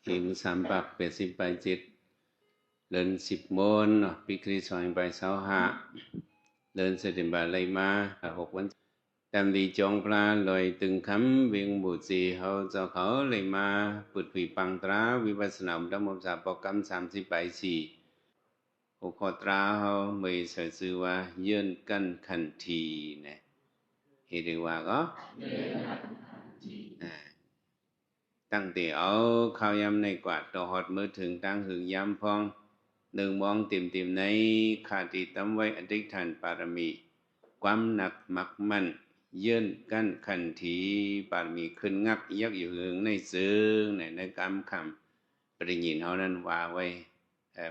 Hiện sám bạc bệ xịp bài dịch Lên xịp môn Bí kri soạn bài sáu hạ Lên sẽ định bà lây ma Hộp vấn Tam đi chong pla Lôi từng khám viên bù trì Hậu cho khổ lây ma Bụt vì bằng trá Vipassana Đâm mô giả bọc căm sám xịp bài xì Hộp khó trá hậu Mười sở sư wa Dơn căn khẩn trì nè Hì đi hòa cóตั้งแต่เอาข้าวยำในกวาดต่อหอดมือถึงตั้งหึงยำพองหนึ่งมองติ่มติ่มในขาติตั้มไว้อธิษฐานปารมีความหนักมักมั่นเยื่นกั้นขันทีปารมีขึ้นงักยักอยู่หึงในซึ้งในกรรมคำปริญินเขานั้นว่าไว้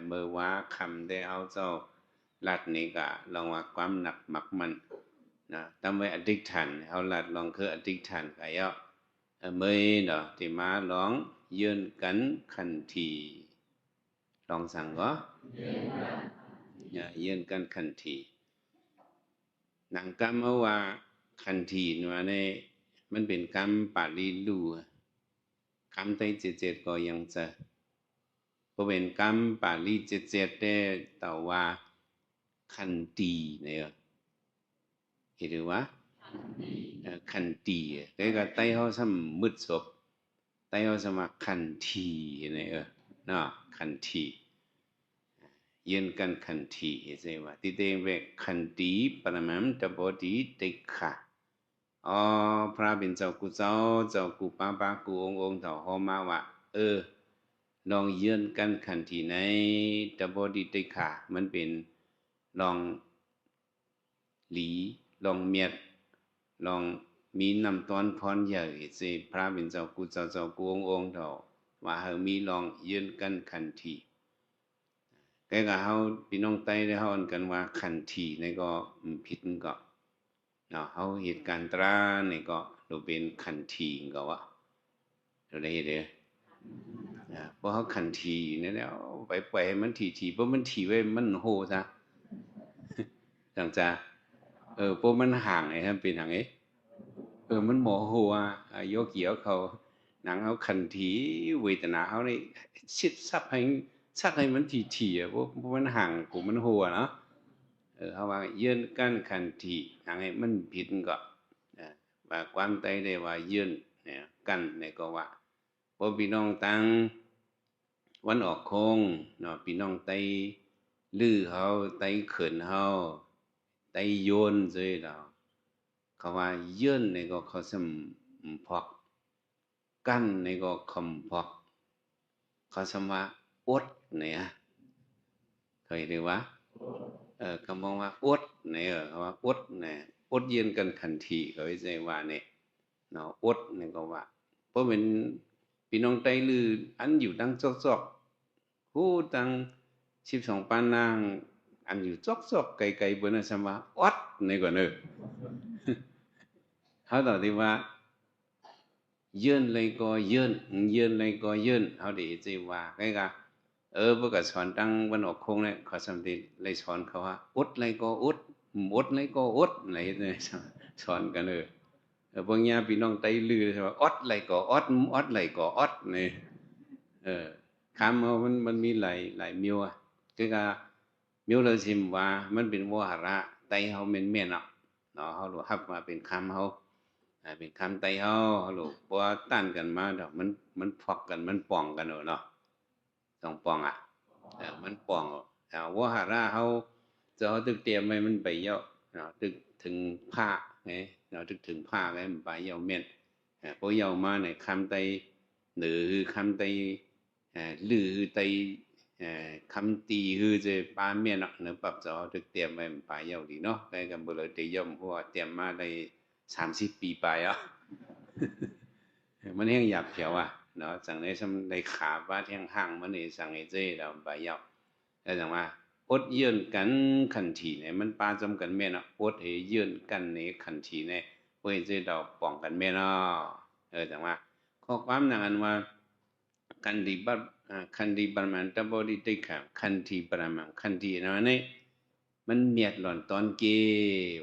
เมื่อว่าคำได้เอาเจ้าลัดนี้ก็ลองว่าความหนักมักมั่นนะตั้มไว้อธิษฐานเขาลัดลองคืออธิษฐานก็ย่อmới đó thì má lóngยื่นcánh khẩn thị lองสั่งก็ยื่นกันขันทีหนังกรรมเอาว่าขันทีว่าในมันเป็นกรรมปาลีลูกรรมไตเจ็ดก็ยังจะพอเป็นกรรมปาลีเจ็ดได้แต่ว่าขันทีเนี่ยเห็นหรือว่าขันทีแต่ก็ไตเขาสมมุดศพไตเขาสมัครขันทีเนี่ยเนาะขันทียื่นกันขันทีใช่ว่าที่เต็มไปขันทีปรมัมตบดีติขะอ๋อพระเป็นเจ้ากูป้ากูองค์เถ่าหอมาว่าลองยื่นกันขันทีในตบดีติขะมันเป็นลองหลีลองเมียดลองมีนำตอนพรใหญ่สิพระเป็นเจ้ากูองค์เถ่าว่าเฮามีลองยื่นกันขันทีแต่ก็เฮาพี่น้องไต้ได้เฮาอันกันว่าขันทีนี่ก็ผิดก็เนาะเฮาเหตุการณ์ตรานี่ก็ดูเป็นขันทีก็ว่าดูได้เด้อเพราะเฮาขันทีนี่แล้วไปให้มันทีเพราะมันทีไว้มันโหซะจังจะเพราะมันห่างไอ้ท่านเป็นห่างมันหมอหัวยกเกี่ยวเขาหนังเขาขันทีเวทนาเขานี่ชิดซับให้มันทีเพราะมันห่างกูมันหัวเนาะเขาว่ายื่นกันขันทีหนังให้มันผิดก็ว่าความใจได้ว่ายื่นเนี่ยกันเนี่ยก็ว่าพอพี่น้องตั้งวันออกคงเนาะพี่น้องไตลื้อเขาไตเขินเขาไตโยนเจยเราเขาว่ายื่นนี่ก็เขาสมพอกกั้นนี่ก็คำพอกเขาสมว่าอดเนี่ยเคยได้ว่าคำว่าอดเนี่ยเขาว่าอดเนี่ยอดยื่นกันขันทีเขาไม่ใช่ว่าเนี่ยเนาะอดนี่ก็ว่าเพราะเป็นพี่น้องไตลืออันอยู่ดังซอกผู้ตั้ง12ปานนางอันอยู่ซอกไกลๆบนนั้นสมว่าอดนี่ก็เนอะเขาตอบที่ว่ายื่นเลยก็ยื่นเลยก็ยื่นเขาดีจีว่าไงกะพวกก็สอนตั้งวันออกคงเนี่ยเขาสอนที่เลยสอนเขาว่าอุดเลยก็อุดอุดเลยก็อุดอะไรเนี่ยสอนกันพวกญาพี่น้องไตลือใช่ว่าอดเลยก็อดเลยก็อดเนี่ยคำเขามันมีหลายมิวคือกะมิวเลยสิมว่ามันเป็นวหาระไตเขาเม่นเนาะเขาหลวฮับมาเป็นคำเขาเป็นคำไตเขาหลวเพราะว่าต้านกันมาดอกมันพอกกันมันป้องกันเนาะต้องป้องมันป้องวหาระเขาจะเขาตึกเตรียมไว้มันไปเยอะตึกถึงผ้าไงตึกถึงผ้าไงมันไปเยอะเม่นเพราะเยอะมาในคำไตหรือคำไตลือไตคำตีคือจะปาเมียนเนาะเนื้อปรับจะเอาตึกเตรียมไว้มันไปเยอะดีเนาะไปกันบ่เลยเตยมเพราะว่าเตรียมมาได้30 ปีไปมันแห้งหยาบเขียวเนาะจังได้ในขาว่าแห้งห่างมันนี่สั่งให้เจ้เราไปเยอะแต่จังว่าอดยื่นกันขันทีเนี่ยมันปาจำกันแม่เนาะอดให้ยื่นกันในขันทีเนี่ยเพื่อจะเราป้องกันแม่เนาะจังว่าข้อความอย่างนั้นว่าคันดีบัตคันดีประมาณตบดีติขับคันทีประมาณคันทีนะเนี่ยมันเมียดหล่อนตอนเก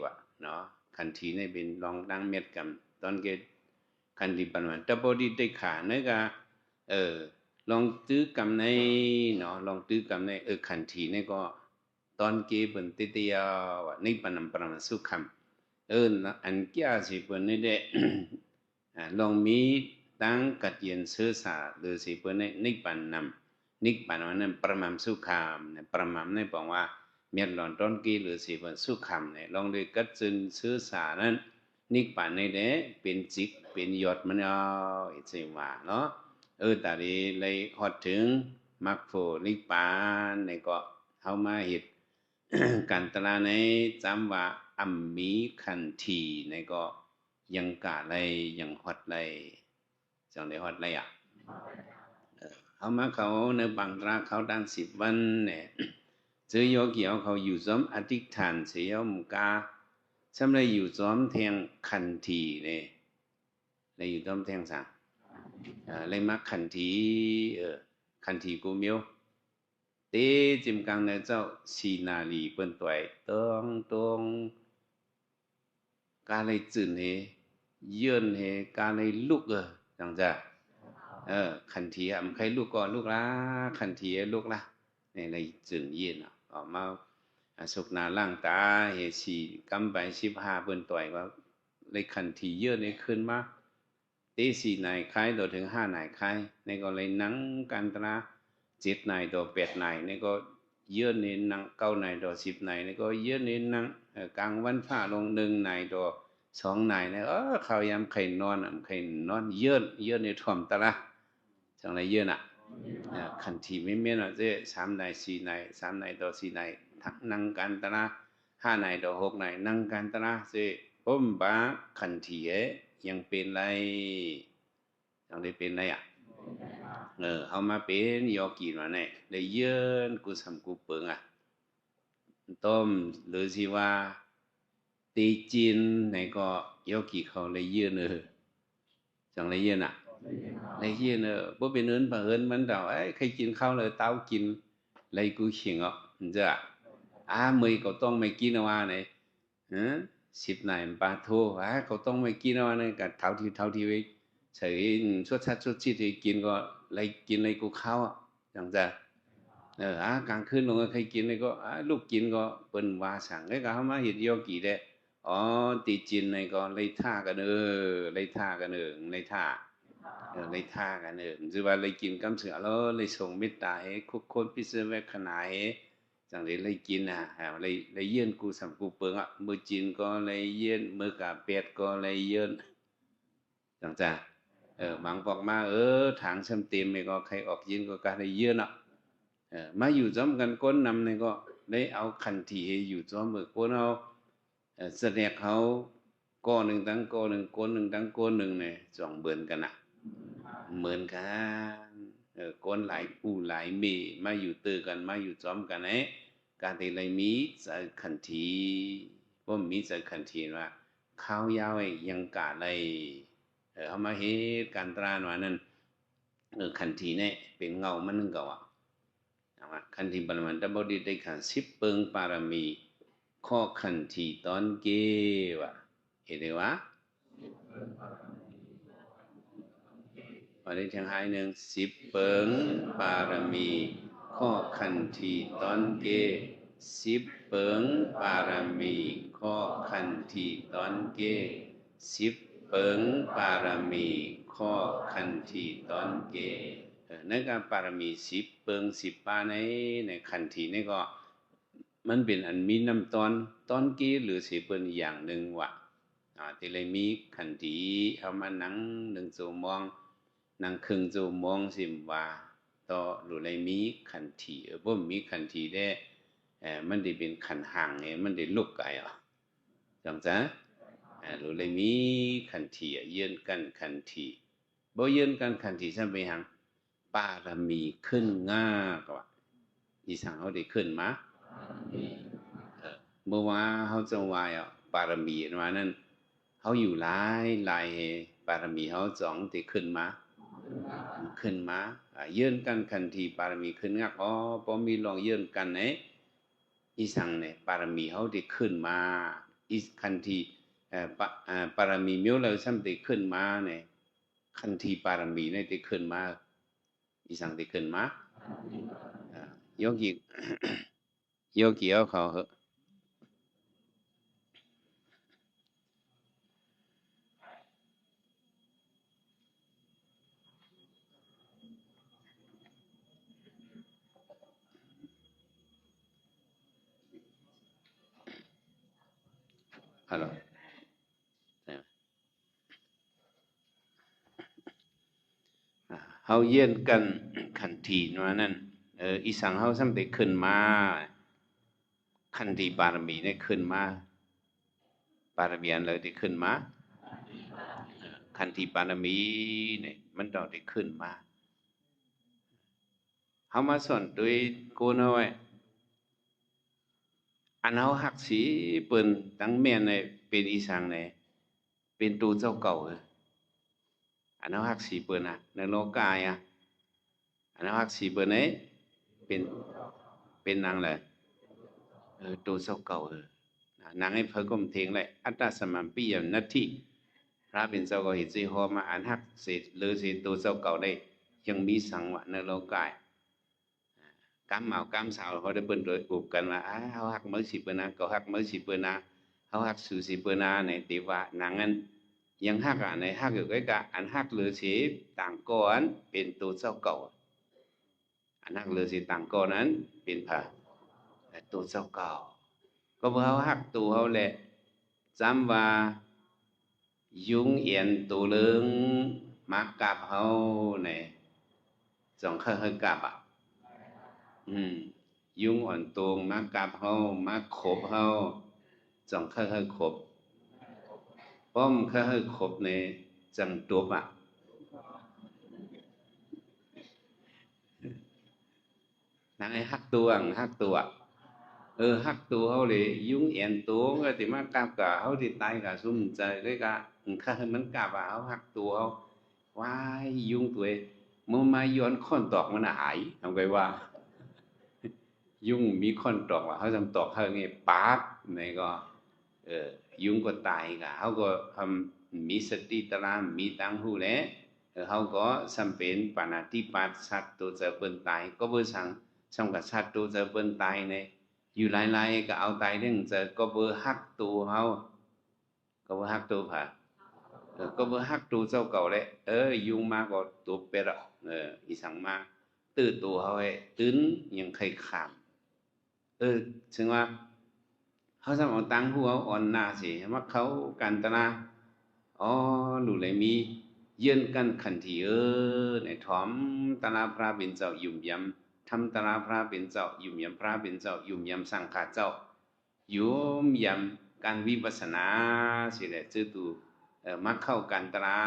วะเนาะคันทีเนี่ยเป็นลองดังเมียดกันตอนเกคันทีประมาณตบดีติขาเนี่ยก็ ลองตื้อกำในเนาะลองตื้อกำในขันทีนี่ก็ตอนเก็บนติเตียวว่านิพพานปรมังสุขัมอันเกี่ยสิเปิ้นนี่เด้ ลองมีตั้งกัดเย็นเสื้อสาหรือสิเปิ้นนี่นิพพานนำนิพพานว่านั้นปรมังสุขัมเนี่ยปรมังนี่บอกว่าเมียนหลอนต้นกีหรือสิเปิ้นสุขัมเนี่ยลองด้วยกัดจึนเสื้อสานั้นนิพพานนี่เด้เป็นจิตเป็นยอดมันเอาอีสิว่าเนาะตาดีเลยฮอดถึงมรรคผลนิพพานนี่ก็เฮามาเฮ็ด กันตลาในจำว่าอัมมีคันทีในก็ยังกะไรยังฮอดไรจังได้ฮอดไรอ่ะเขามาเขาในบางตราเขาดัง10 วันเนี่ยเจอโยกีเอาเขาอยู่ซ้อมอธิษฐานเสียมกาสำหรับอยู่ซ้อมแทงคันทีเนี่ยเลยอยู่ซ้อมแทงสั่งเลยมักคันทีคันทีกูเมียวเต้จิมกังในเจ้าสีนาลีเปิ้นตัวตรงกาเลยจื่นเฮเยื่นเฮกาเลยลุกจังจ้ะคันทีอ่ะมันใครลุกก่อนลุกละคันทีลุกละนี่เลยจื่นเย็นออกมาสุกนาล่างตาเฮสีกำไป15เปิ้นตัวว่าเลยคันทีเยื่นนี่ขึ้นมาเต้4นายคล้ายตัวถึง5นายคล้ายในก็เลยนั่งกันตรา7นายต่อ8นายนี่ก็เยื่นนี่นั่ง9นายต่อ10นายนี่ก็เยื่นนี่นั่งกลางวันพระลง1นายต่อ2นายเนี่ยเขายามใครนอนใครนอนเยื่นนี่ท่วมตะละจังไรเยื่นคันทีไม่แม่นเจ้3นาย4นาย3นายต่อ4นายนั่งกันตะละ5นายต่อ6นายนั่งกันตะละเจ้ป้มบาคันทียังเป็นไรจังได้เป็นไรเอามาเป็นโยกีมาเนี่ยได้เยื่นกูสำกูเปิงต้มหรือสิว่าตีจีนในก็โยกีเขาเลยเยื่นจังเลยเยื่นเลยเยื่นบ่เป็นเอิ้นบ่เอิ้นมันดอกใครกินข้าวเลยเต้ากินเลยกูขิงมันจะมื้อก็ต้องไม่กินว่าไหน10นายปาโทเขาต้องไม่กินว่านั่นก็เท่าที่ไว้ใส่ชดชิดที่กินก็เลยกินเลยกูเข้าจังจะกลางคืนลงก็ใครกินเลยก็ลูกกินก็เปิ้นว่าสั่งเลยก็เฮามาเฮ็ดโยกีได้ตีจีนในก็เลยท่ากันเลยท่ากันเลยท่าเลยท่ากันคือว่าเลยกินกำเสือแล้วเลยส่งเมตตาให้คุกคนพิเศษไว้ขนาดจังเลยกินเลยเยื่นกูสำกูเปิงมือจีนก็เลยเยื่นมือกาเป็ดก็เลยเยื่นจังจ้ะบางบอกมาทางเสมเต็มไม่ก็ใครออกยินก็การได้เยื่นมาอยู่จ้อมกันก้นนำเนี่ยก็ได้เอาคันทีให้อยู่จ้อมมือก้นเอาแสดงเขาก้อนหนึ่งตั้งก้อนหนึ่งก้นหนึ่งตั้งก้นหนึ่งเนี่ย2เบิ่นกันเหมือนกันก้นหลายผู้หลายเมมาอยู่เตอกันมาอยู่จ้อมกันการที่เลยมีจะคันทีว่ามีจะคันทีว่าข้าวยาวยังกะเลยเอามาเฮ็ดการตราหน่อยนั้นคันทีเนี่ยเป็นเงามันนึงเก่าคันทีปรมัตถบดิได้ขัน10เปิงปารมีข้อคันทีตอนเกวะเห็นไหมวะวันนี้ทางหายหนึ่ง10เปิงปารมีข้อคันทีตอนเก10เปิงปารมีข้อคันทีตอนเก10เปิงปารมีข้อคันทีตอนเกนั่นก็ปารมี10เปิง10ปาในคันทีนี่ก็มันเป็นอันมีน้ำตอนกี้หรือสิเปิ้นอย่างหนึ่งว่ะที่เลยมีคันทีเอามานั่ง1 ชั่วโมงนั่งครึ่งชั่วโมงสิว่าต่อหรือเลยมีคันทีบ่มีคันทีได้มันได้เป็นคันห่างมันได้ลุกไกจังจ้ะหรือเลยมีคันทีเยื่นกันคันทีบ่เยื่นกันคันทีซั่นไปหังปารมีขึ้นง่าก็ว่าอีสังเฮาได้ขึ้นมาเมื่อว่าเขาจะว่าปารมีว่านั้นเขาอยู่หลายปารมีเขาจ่องที่ขึ้นมาเยื่นกันคันทีปารมีขึ้นงักพอมีลองเยื่นกันอีสังเนี่ยปารมีเขาที่ขึ้นมาอีคันทีปารมีเมียวเราซ้ำที่ขึ้นมาเนี่ยคันทีปารมีเนี่ยที่ขึ้นมา อีสังได้ขึ้นมาโยกีโยกีเอาเขาเหอะฮัลโหลเฮาเยี่ยนกันขันทีว่านั่นอีสังเฮาซ้ำได้ขึ้นมาขันทีบารมีได้ขึ้นมาบารมีอันเลยได้ขึ้นมาขันทีบารมีเนี่ยมันต้องได้ขึ้นมาเฮามาสอนด้วยกูน้อยอันเฮาฮักสีเปิ้นตั้งแม่นในเป็นอีสังในเป็นตูเจ้าเก่าอันเฮาฮักสีเปิ้นน่ะในโลกายอันเฮาฮักสีเปิ้นเป็นเป็นนางเลยตูเจ้าเก่านางให้เพิ่นก็มเทงเลยอัตตสมัมปิยนัตถิพระเป็นเจ้าก็เห็นสิฮอมาอันฮักสิหรือสิตูเจ้าเก่าได้ยังมีสังวะในโลกายกำเอากำสาวเขาได้เปิ้นโดยอุบกันว่าเฮาฮักมื้อสิเปิ้นนะก็ฮักมื้อสิเปิ้นนะเฮาฮักสู่สิเปิ้นนะในติว่านางนั้นยังฮักในฮักอยู่cáiกะอันฮักหรือสิต่างก่อนเป็นตัวเจ้าเก่าอันฮักหรือสิต่างก่อนนั้นเป็นพระตัวเจ้าเก่าก็เพราะเฮาฮักตัวเฮาแหละจำว่ายุงเอียนตัวเลิงมากับเฮาเนี่ยจองค่อยๆกับยุงอ่อนตรงมากับเฮามาขบเฮาจองค่อยๆขบป้อมค่อยๆขบในจังตัวนางไอ้ฮักตัวฮักตัวฮักตัวเฮาเลยยุงเอียนตัวก็สิมากับกะเฮาสิตายกะซุ่มใจเลยกะค่อยมันกับว่าเฮาฮักตัวเฮาว้ายยุงตัวมันมาย้อนค้อนตอกมันหายทำไงว่ายุงมีค้อนตอกว่าเขาทำตอกเขาไงปากในก็ยุงก็ตายกะเขาก็ทำมีสติตระมีตังหูแหละเขาก็จำเป็นปานาติปาสัตว์ตัวจะเป็นตายก็เบื่อสั่งกับสัตว์ตัวจะเป็นตายในอยู่หลายๆก็เอาตายเรื่องจะก็เบื่อฮักตัวเขาก็เบื่อฮักตัวผ่าก็เบื่อฮักตัวเจ้าเก่าเลยยุงมาก็ตัวเป็ดอีสังมาตื่นตัวเขาไอ้ตื่นยังใครขามถึงว่าเขาสมองตั้งหัวอ่อนหน้าสิว่าเขากันตนาหลุเลยมีเยื่นกันขันทีในถอมตนาพระเป็นเจ้ายุ่มยำทำตนาพระเป็นเจ้ายุ่มยำพระเป็นเจ้ายุ่มยำสังฆาเจ้ายุ่มยำการวิปัสสนาสิแหละจื้อตูมาเข้ากันตรา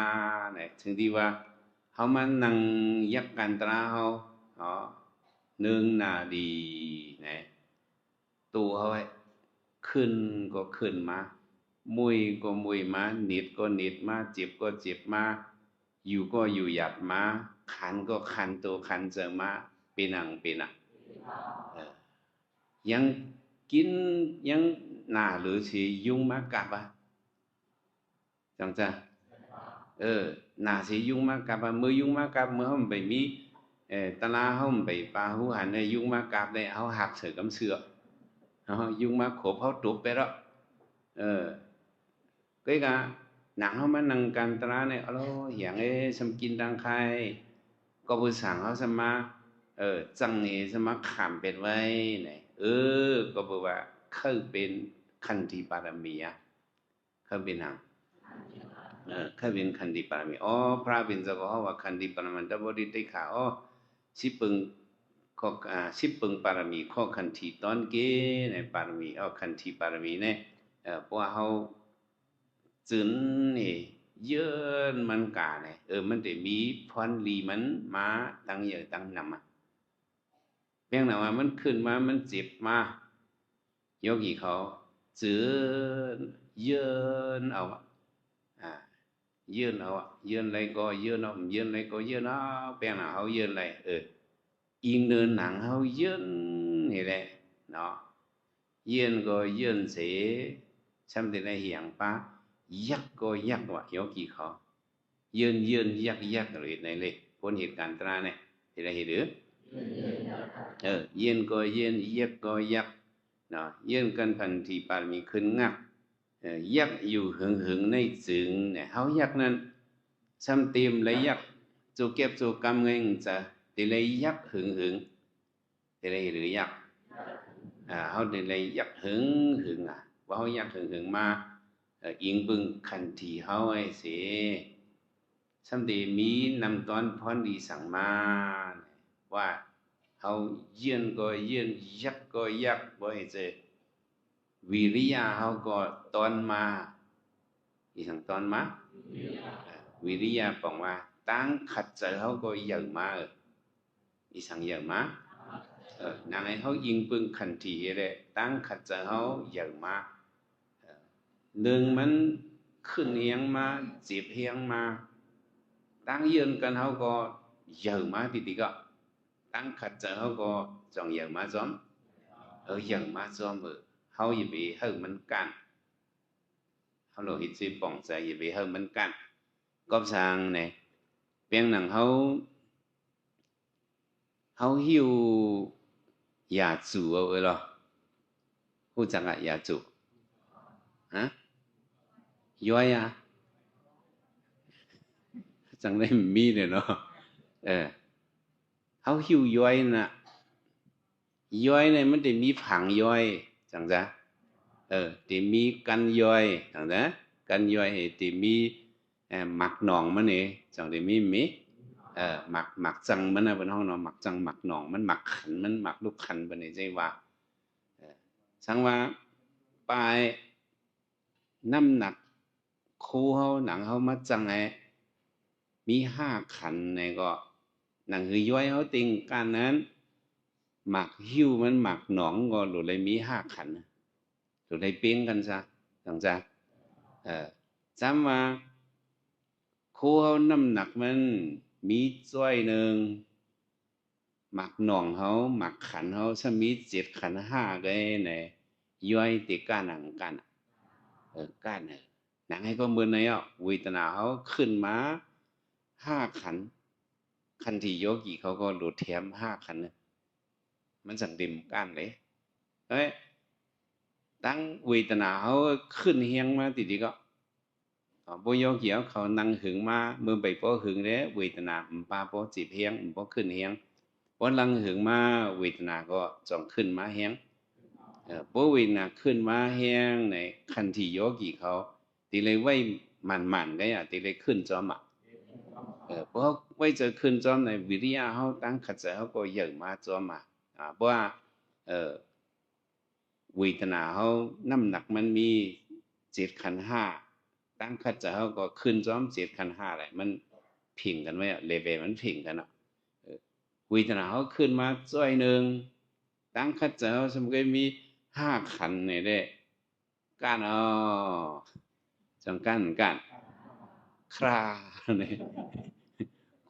เนี่ยถึงที่ว่าเขามานั่งยักกันตราเขาหนึ่งนาดีนะตัวเขาไว้ขึ้นก็ขึ้นมามุยก็มุยมาหนิดก็หนิดมาเจ็บก็เจ็บมาอยู่ก็อยู่หยัดมาขันก็ขันตัวขันเจอมาเป็นหนังเป็นอ่ะยังกินยังหน้าหรือสิยุ่งมากกับจังจ้ะหน้าสิยุ่งมากกับมือยุ่งมากกับมือเขาไปมีตลาเขาไปปลาหูหันเนี่ยยุ่งมากกับเนี่ยเขาหักเสือกำเสือยุ่งมากขบเขาตุบไปแล้วcái nặng không mà nặng can tra này alo hiện ấy xem kinh đăng khai có bữa sáng họ xem màจังนี้xem mà khámเป็นไว้nàyก็บอกว่าเคยเป็นขันธิบารมีเคยเป็นหนังเคยเป็นขันธิบารมีพระเป็นเจ้าก็ว่าขันธิบารมีดับบริติขาสิปึงข้อสิปึงบารมีข้อขันธิตอนเกในบารมีขันธิบารมีเนี่ยเพราะว่าเขาจึนนี่เยินมันกาเนี่ยมันได้มีพรลีมันมาตั้งเยอะตั้งนำเพียงแต่ว่ามันขึ้นมามันเจ็บมาโยกีเขาจืนเยินเอาเยินเอาเยินอะไรก็เยินเอาเยินอะไรก็เยินเอาเพียงแต่เขาเยินอะไรอิงเดินหนังเขาเยินนี่แหละเนาะเยินก็เยินเสียช่ำแต่ในเหียงป้ายักก็ยักว่ะโยกีเขาเยินยักเลยในเลยพ้นเหตุการณ์ตราเนี่ย thì là hiểu yên có yên yết có yết nó yên cần phần thì bà mình khuyên ngạc yết dù hưởng này dựng này háo yết nên xăm tìm lấy yết chỗ kép chỗ cam ngay chả thì lấy yết hưởng thì là hiểu yết háo thì lấy yết hưởng và háo yết hưởng mà yên bừng khẩn thì háo ấy sẽ xăm thì mi nằm toán phán đi sang màว่าเขาเยื่นก็เยื่นยักก็ยักบ่ให้เจวิริยะเขาก็ตอนมาอีสังตอนมาวิริยะบอกว่าตั้งขัดใจเขาก็เยอะมาอีสังเยอะมานางให้เขายิงปืนขันทีเลยตั้งขัดใจเขาเยอะมาหนึ่งมันขึ้นเฮียงมาจีบเฮียงมาตั้งยืนกันเขาก็เยอะมาทีก็ตั้งขัดใจเขาก็จองอย่างมาซ้อมอย่างมาซ้อมเขาอย่าไปเฮิ่มมันกันเขาโลหิตซีป่องใจอย่าไปเฮิ่มมันกันก็สั่งเนี่ยเพียงหนังเขาหิวยาจูเอาหรอรู้จักอะยาจูฮะย้อยอะจังได้มีเลยเนาะเขาหิวย้อยน่ะย้อยเนี่ยมันจะมีผังย้อยจังจ้ะจะมีกันย้อยจังจ้ะกันย้อยจะมีหมักหนองมันเนี่ยจังจะมีหมักจังมันนะเป็นห้องนอนหมักจังหมักหนองมันหมักขันมันหมักลูกขันเป็นใจว่าสังว่าปลายน้ำหนักคู่เขาหนังเขามาจังไงมี5 ขันเนี่ยก็หนังคือย้อยเขาติงการนั้นหมักหิ้วมันหมักหนองก็หลุดเลยมี5 ขันหลุดเลยเป้งกันซะจังจ้ะจำว่าคู่เขาน้ำหนักมันมีจ้อยหนึ่งหมักหนองเขาหมักขันเขาถ้ามี7 ขัน 5ก็เนี่ยย้อยติก้าหนังกันก้านหนังให้ก็เหมือนในเวทนาเขาขึ้นมา5 ขันขันที่โยกีเขาก็หลุดแถม5 ขันมันสั่งดิมก้านเลยตั้งเวทนาเขาขึ้นเฮียงมาติดก็บ่โยกีเขานั่งหึงมาเมื่อไปพอหึงแล้วเวทนาปาพอจีบเฮียงพอขึ้นเฮียงพอลังหึงมาเวทนาก็จ้องขึ้นมาเฮียงพอเวทนาขึ้นมาเฮียงในขันที่โยกีเขาตีเลยไว้มันๆก็ตีเลยขึ้นจอมเพราะไว้จะขึ้นจอมในวิริยะเขาตั้งขัดใจเขาก็เยอะมาจอมเพราะว่าเวทนาเขาน้ำหนักมันมี7 ขัน 5ตั้งขัดใจเขาก็ขึ้นจอม7 ขัน 5อะไรมันพิงกันไว้เลเวลมันพิงกันเวทนาเขาขึ้นมาจ้อยหนึ่งตั้งขัดใจเขาสมมติมี5 ขันเนี่ยได้ก้านจังก้านคราเนี่ย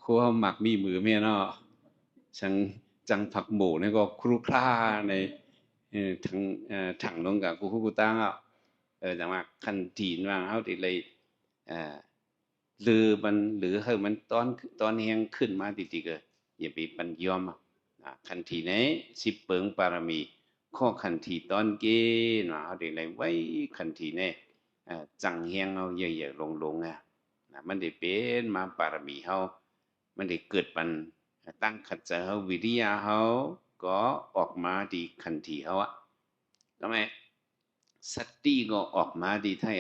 ครัวหมักมีมือเมียเนาะจังผักหมูเนี่ยก็ครุคราในถังลงกับกูตั้งจังว่าคันทีนว่าเขาติเลยหรือมันหรือให้มันตอนเฮียงขึ้นมาติๆก็อย่าไปปัญยอมคันทีไหน10 เปิงปารมีข้อคันทีตอนเกณฑ์เขาติเลยไว้คันทีเนี่ยจังเฮียงเอาเยอะๆลงมันได้เป็นมาปารมีเขามันได้เกิดปันตั้งขัดใจเขาวิริยะเขาก็ออกมาดีขันทีเขาทำไมสติก็ออกมาดีไทย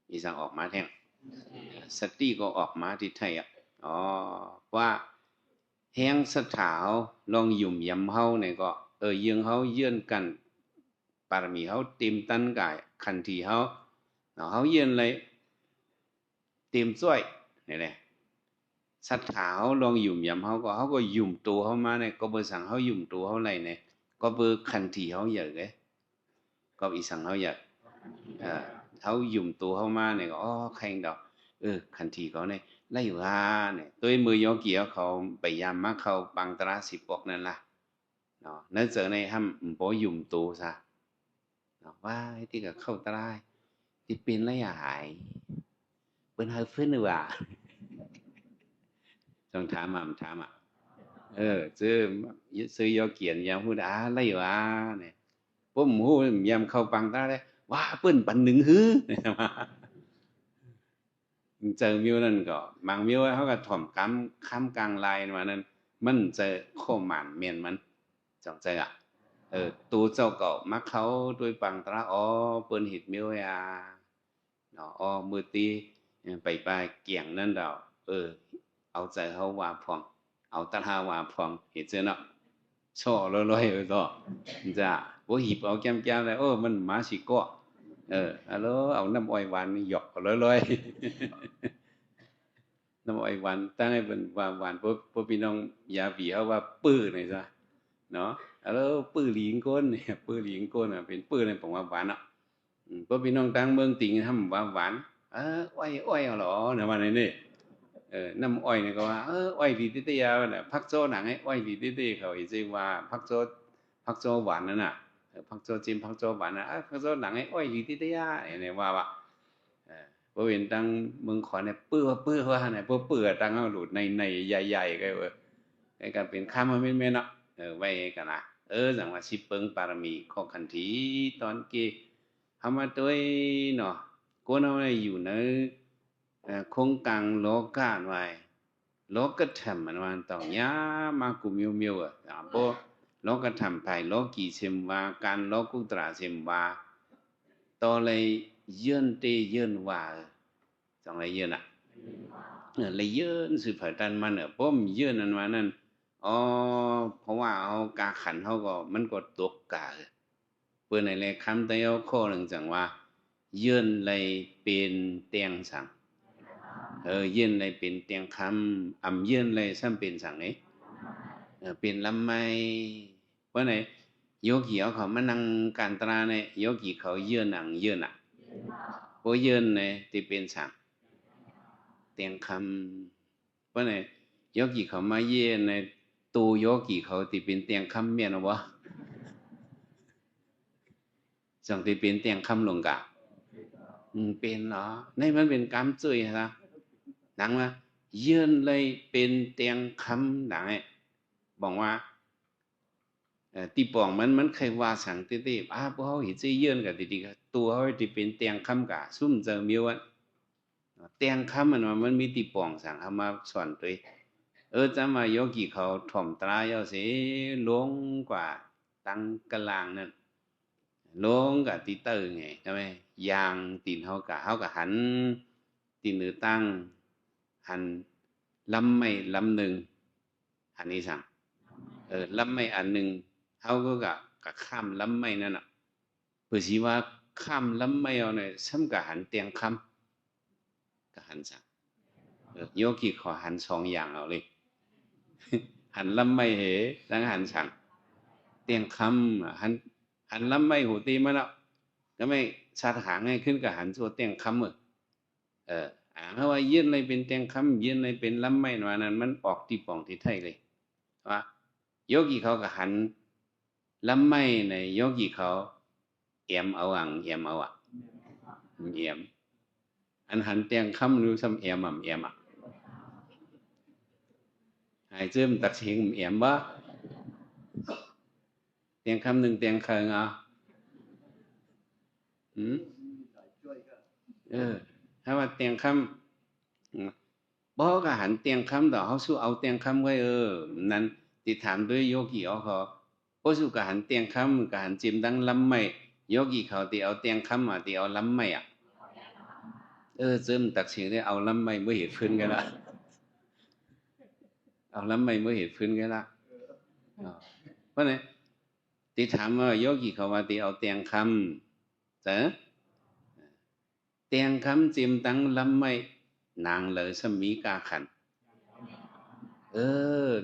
อีสังออกมาแท่งสติก็ออกมาดีไทยว่าแห้งสถาวลองยุ่มยำเขาเนี่ยก็ยังเขาเยื่อนกันปารมีเขาเต็มตันกายขันทีเขาเยื่อนเลยเต็มจ้อยนี่แหละสัทธาเขาลองยุ่มยำเขาก็ยุ่มตัวเขามาเนี่ยก็เบอร์สั่งเขายุ่มตัวเขาอะไรเนี่ยก็เบอร์ขันทีเขาเยอะเลยก็อีสั่งเขาเยอะเขายุ่มตัวเขามาเนี่ยก็ใครดอกขันทีเขาเนี่ยไล่ว่าเนี่ยตัวมือยกเกี่ยวเขาไปยามมาเขาปังตรา10 ปกนั่นล่ะเนาะนั่นเจอในห้ำบ่ยุ่มตัวซะเนาะว่าที่กับเข้าตราที่เป็นไรหายเป็นเฮอร์ฟื้นหรือว่าต้องถาม ซื้อยอเกียนยามพูดอะไรวะเนี่ยผมหูยามเข้าปังตาเลยว่าเปิ้นปันหนึ่งฮื้อเจอมิวนั่นก็บางมิวเขาก็ถ่อมค้ำกลางลายมานั้นมันเจอข้อหมานเมียนมันจังใจตูเจ้าก็มักเขาด้วยปังตราเปิ้นหิดมิวเนาะมือตีไปเกี่ยงนั่นดอกเอาใจเขาว่าพองเอาตาหาว่าพองเห็นเจ้าเนาะช่อลอยๆก็จ้ะบ่หิบเอาแก้มๆเลยมันมาสิเกาะฮัลโหลเอาน้ำอ้อยหวานนี่หยอกลอยๆน้ำอ้อยหวานตั้งให้เป็นหวานพวกพี่น้องยาบีเขาว่าปื้อหน่อยซะเนาะฮัลโหลปื้อหลิงก้นเนี่ยปื้อหลิงก้นเป็นปื้อในผมว่าหวานเนาะพวกพี่น้องตั้งเมืองติงทำว่าหวานอ้อยเอาเหรอเนี่ยมาในนี่น้ำอ้อยเนี่ยก็ว่าอ้อยดีติยาเนี่ยพักโจหนังให้อ้อยดีติเขาอีจริงว่าพักโจหวานนั่นน่ะพักโจจิ้มพักโจหวานนะพักโจหนังให้อ้อยดีติยาเนี่ยว่าพอเห็นตั้งเมืองขอเนี่ยปื้อว่าเนี่ยปื้อตั้งเอาหลุดในใหญ่ๆก็ไอ้การเป็นข้ามมาไม่เนาะไว้กันนะจังว่าชิปเปิงปารมีข้อขันทีตอนกี้ทำมาตัวเนาะกูเอาเนี่ยอยู่ในคงกังโลกาไว้โลกธรรมมันต้องยามากุมิวพอโลกธรรมไปโลกีเชมว่าการโลกุตระเชมว่าต่อเลยยื่นเตยื่นว่าจังไรยื่นเลยยื่นสืบผ่านมันป้อมยื่นนั้นมานั่นเพราะว่าเอากาขันเขาก็มันก็ตกกาเพื่อในเลยคำแต่เอาข้อหนึ่งจังว่ายื่นเลยเป็นเตียงสั่งยื่นเลยเป็นเตียงคำยื่นเลยซ้ำเป็นสั่งนี้เป็นลำไม้เพราะไหนโยกีเขามานั่งการตราเนี่ยโยกีเขายื่นหนังยื่นพอยื่นเนี่ยที่เป็นสั่งเตียงคำเพราะไหนโยกีเขามาเยื่นในตูโยกีเขาที่เป็นเตียงคำเมียนวะสั่งที่เป็นเตียงคำลงกะเป็นเหรอในมันเป็นกรรมจุยนะหนังว่ายื่นเลยเป็นเตียงคำหนังบอกว่าตีปองมันเคยว่าสั่งตีพวกเขาเห็นใจยื่นกับตีตัวเขาที่เป็นเตียงคำกะซุ่มเจอมิวเตียงคำมันมีตีปองสั่งเขามาสอนตัวจำมาโยกีเขาถ่อมตราเยาเสียลงกว่าตั้งกลางนั่นลงกับตีเตอร์ไงใช่ไหมยางตีนเขากะหันตีนหรือตั้งหันลำไม่ลำหนึ่งหันนี้สั่งลำไม่อันหนึ่งเขาก็กะข้ามลำไม่นั่นเพื่อสิว่าข้ามลำไม่เอาเนี่ยซ้ำกะหันเตียงคำกะหันสั่งโยกีขอหันสองอย่างเอาเลยหันลำไม่เหแล้วหันสั่งเตียงคำหันลำไม่หูตีมันแล้วก็ไม่ชาติหางให้ขึ้นกับหันตัวเตียงคำเพราะว่ายื่นเลยเป็นเตียงคำยื่นเลยเป็นลำไม่หน่อยนั้นมันออกที่ป่องที่ไทยเลยว่าโยกีเขาก็หันลำไม่ในโยกีเขาเอี่ยมเอาเอี่ยมเอาเอี่ยมอันหันเตียงคำรู้ซ้ำเอี่ยมหายเจิมตักเสียงเอี่ยมบ่เตียงคำหนึ่งเตียงเคิงถ้าว่าเตียงคำบ่ก็หันเตียงคำต่อเขาสู้เอาเตียงคำไว้นั้นติดถามด้วยโยกีเขาพอสู้กับหันเตียงคำกับหันจิมดังลำไม่โยกีเขาตีเอาเตียงคำตีเอาลำไม่เจิมตักเสียงได้เอาลำไม่เมื่อเหตุพื้นกันละเอาลำไม่เมื่อเหตุพื้นกันละเพราะไหนตีถามว่าโยกีเขาว่าตีเอาเตียงคำแต่เตียงคำจิมดังลำไม่นางเลยสมีกาขัน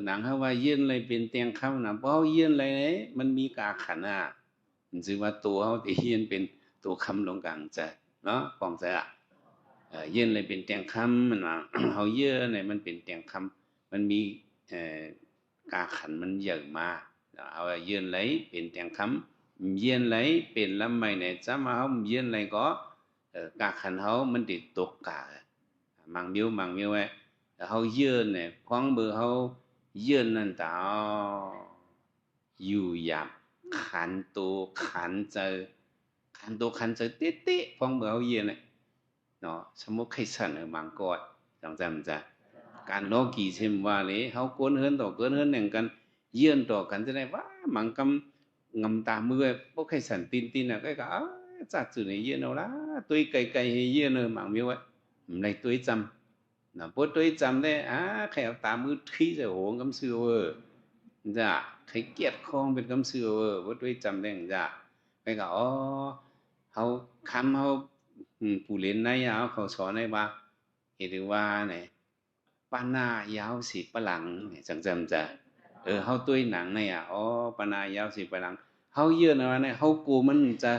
หนังเขาว่ายื่นเลยเป็นเตียงคำนะเพราะยื่นเลยมันมีกาขันมันชื่อว่าตัวเขาที่ยื่นเป็นตัวคำลงกลางใจเนาะปองใจยื่นเลยเป็นเตียงคำมันเขาเยื่อเนี่ยมันเป็นเตียงคำมันมีกาขันมันเยอะมากเอายื่นเลยเป็นเตียงคำยื่นเลยเป็นลำไม่เนี่ยจะมาเขายื่นเลยก็กาขันเขามันติดตกกามังมิ้วไว้เขายื่นเนี่ยพ้องเบอร์เขา ยื่นนั่นต่ออยู่หยาบขันโตขันเจอขันโตขันเจอเต๊ะๆพองเบาเย็นเลยเนาะสมมุติใครสั่นบางกอดจังจำจะการโลกีเช่นว่าเลยเฮาโกนเฮิรนต่อเกินเฮิรนแห่งกันเยื่อนต่อกันจะได้ว่ามังกำงำตามือพวกใครสั่นตีนน่ะก็จัดสื่อในเยื่อนเอาละตุ้ยไก่ให้เยื่อนมังมีไว้ในตุ้ยจำนะพวกตุ้ยจำได้ใครเอาตามือที่จะโหงกำซื้อเวอร์จ้ะใครเกียดคองเป็นกำซื้อเวอร์พวกตุ้ยจำได้จ้ะไปก็เขาคำเขาผู้เล่นในเขาสอนในว่าเห็นว่าเนี่ยป้าหน้ายาวสิปะหลังจังจำจะเขาตุ้ยหนังเนี่ยป้าหน้ายาวสิปะหลังเขาเยื่อนะเนี่ยเขากูมันจะ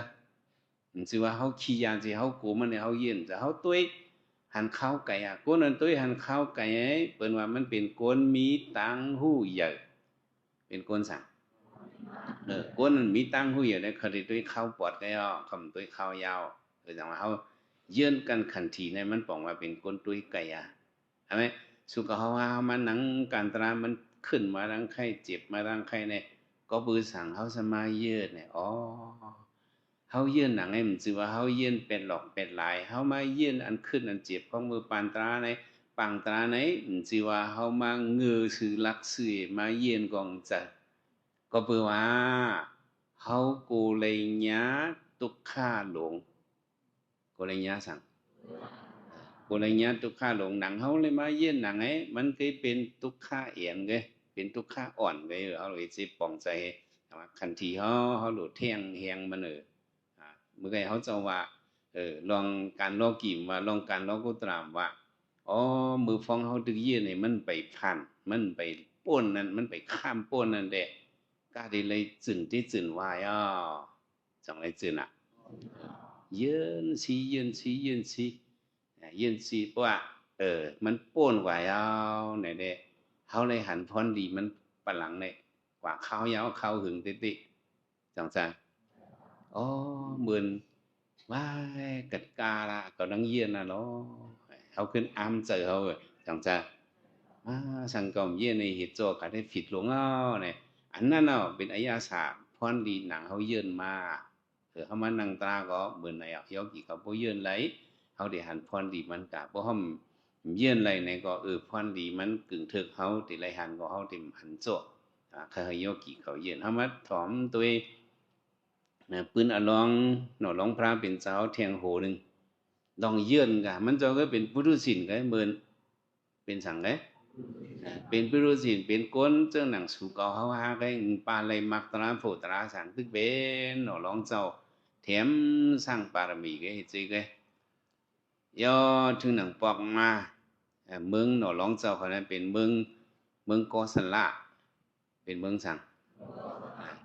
สิว่าเขาขี้ยานสิเขากูมันเนี่ยเขาเยื่อจะเขาตุ้ยหันข้าวไก่ก้นนั้นตุ้ยหันข้าวไก่เปิ้นว่ามันเป็นก้นมีตังหูใหญ่เป็นก้นสั่งก้นมีตังหูใหญ่เนี่ยเขาได้ตุ้ยข้าวปอดก็ย่อคำตุ้ยข้าวยาวจังว่าเขาเยื่อกันขันทีในมันบอกว่าเป็นก้นตุ้ยไก่ใช่ไหมสุขภาวะมันหนังการตรามันขึ้นมาดังไข้เจ็บมาดังไข้เนี่ยก็ปือสั่งเขาสมาเยืดเนี่ยเขาเยื่นหนังให้มันจือว่าเขาเยื่นเป็นหลอกเป็นลายเขามาเยื่นอันขึ้นอันเจ็บของมือปานตราในปังตราในมันจือว่าเขามาเงือสื่อลักสื่อมาเยื่นกองจัดก็เปือว่าเขาโกเลยญาตุกข้าหลงโกเลยญาสั่งโกเลยญาตุกข้าหลงหนังเขาเลยมาเยื่นหนังไอ้มันเคยเป็นตุกข้าเอียนไงเป็นตุกข้าอ่อนไงเขาเลยสิปองใจคันทีเขาหลุดเที่ยงเฮียงมันเมื่อไงเขาจะว่าลองการลอกกิ่มว่าลองการลอกกุตรามว่ามือฟ้องเขาดึกเยี่ยเนี่ยมันไปผ่านมันไปป้นนั่นมันไปข้ามป้นนั่นแหละก็ได้เลยจึงที่จึงว่าจังเลยจึงยืนซีเพราะว่ามันป้นกว่ายาวเนี่ยเด้เขาเลยหันพรดีมันปะหลังเนี่ยกว่าเขายาวเขาหึงติจังจังเหมือนว่ากัดกาละก็นังเยียนนะเนาะเขาขึ้นอ้ามเจอเขาจังจังสังกอมเยียนในเหตุโจกัดได้ผิดหลงเนี่ยอันนั้นเป็นอายาศาสตร์พรดีหนังเขาเยือนมาเขามานั่งตาก็เหมือนในยอกี่เขาบ่เยือนไหลเขาได้หันพรดีมันกะบ่ห้อมเยือนไหลในก็พรดีมันกึ่งถึกเขาติไหลหันก็เขาติหันโจเขายอกี่เขาเยือนเขามาถอมตัวปืนลองหนอลองพระเป็นเจ้าเทียงโหนึงลองเยื่อนกะมันเจ้าก็เป็นพุทธศิลป์ก็เหมือนเป็นสั่งไงเป็นพุทธศิลป์เป็นก้นเจ้าหนังสู่เก่าเฮาหาก็ปาเลยมักตราโผตราสั่งตึกเป็นหนอลองเจ้าแถมสร้างปารมีก็เฮ็ดจิก็ย่อถึงหนังปอกมาเมืองหนอลองเจ้าเขานั้นเป็นเมืองกอสันละเป็นเมืองสั่ง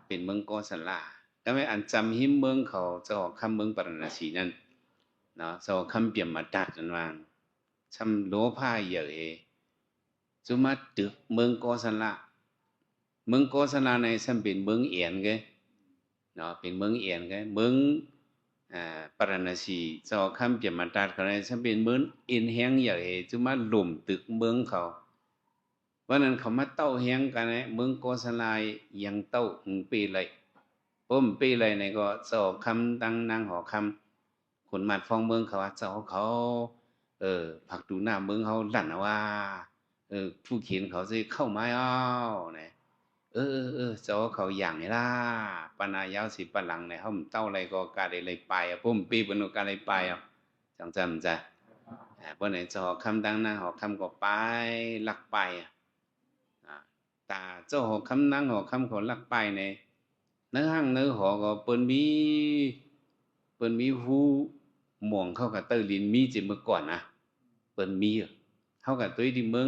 เป็นเมืองกอสันละก็ไม่อันจำหิมเมืองเขาเจ้าคำเมืองปรณสีนั่นเนาะเจ้าคำเปี่ยมมาดัดนั่นว่าชำโลภะเยอะจุมาตึกเมืองกอสันละเมืองกอสันละในซ้ำเป็นเมืองเอียนไงเนาะเป็นเมืองเอียนไงเมืองปรณสีเจ้าคำเปี่ยมมาดัดเขาในซ้ำเป็นเมืองอินแห้งเยอะจุมาหล่มตึกเมืองเขาวันนั้นเขามาเต้าแห้งกันนะเมืองกอสันละยังเต้าปีเลยผมปีเลยในก็เจ้าคำตั้งนางหอคำคนมัดฟองเมืองเขาว่าเจ้าเขาผักดูหน้าเมืองเขาหลั่นว่าผู้เขียนเขาจะเข้ามาเนี่ยเจ้าเขาอย่างนี้ล่ะปนายาวสิปหลังเนี่ยเขาเต้าอะไรก็การอะไรไปผมปีบนการอะไรไปจังจำจ้ะเพราะไหนเจ้าคำตั้งนางหอคำก็ไปลักไปแต่เจ้าหอคำนางหอคำเขาลักไปเนี่ยเนื้อห้างเนื้อหอก็เปิ้นมีหูหม่องเข้ากับเตอร์ลินมีจิเมื่อก่อนนะเปิ้นมีเข้ากับตัวที่เมื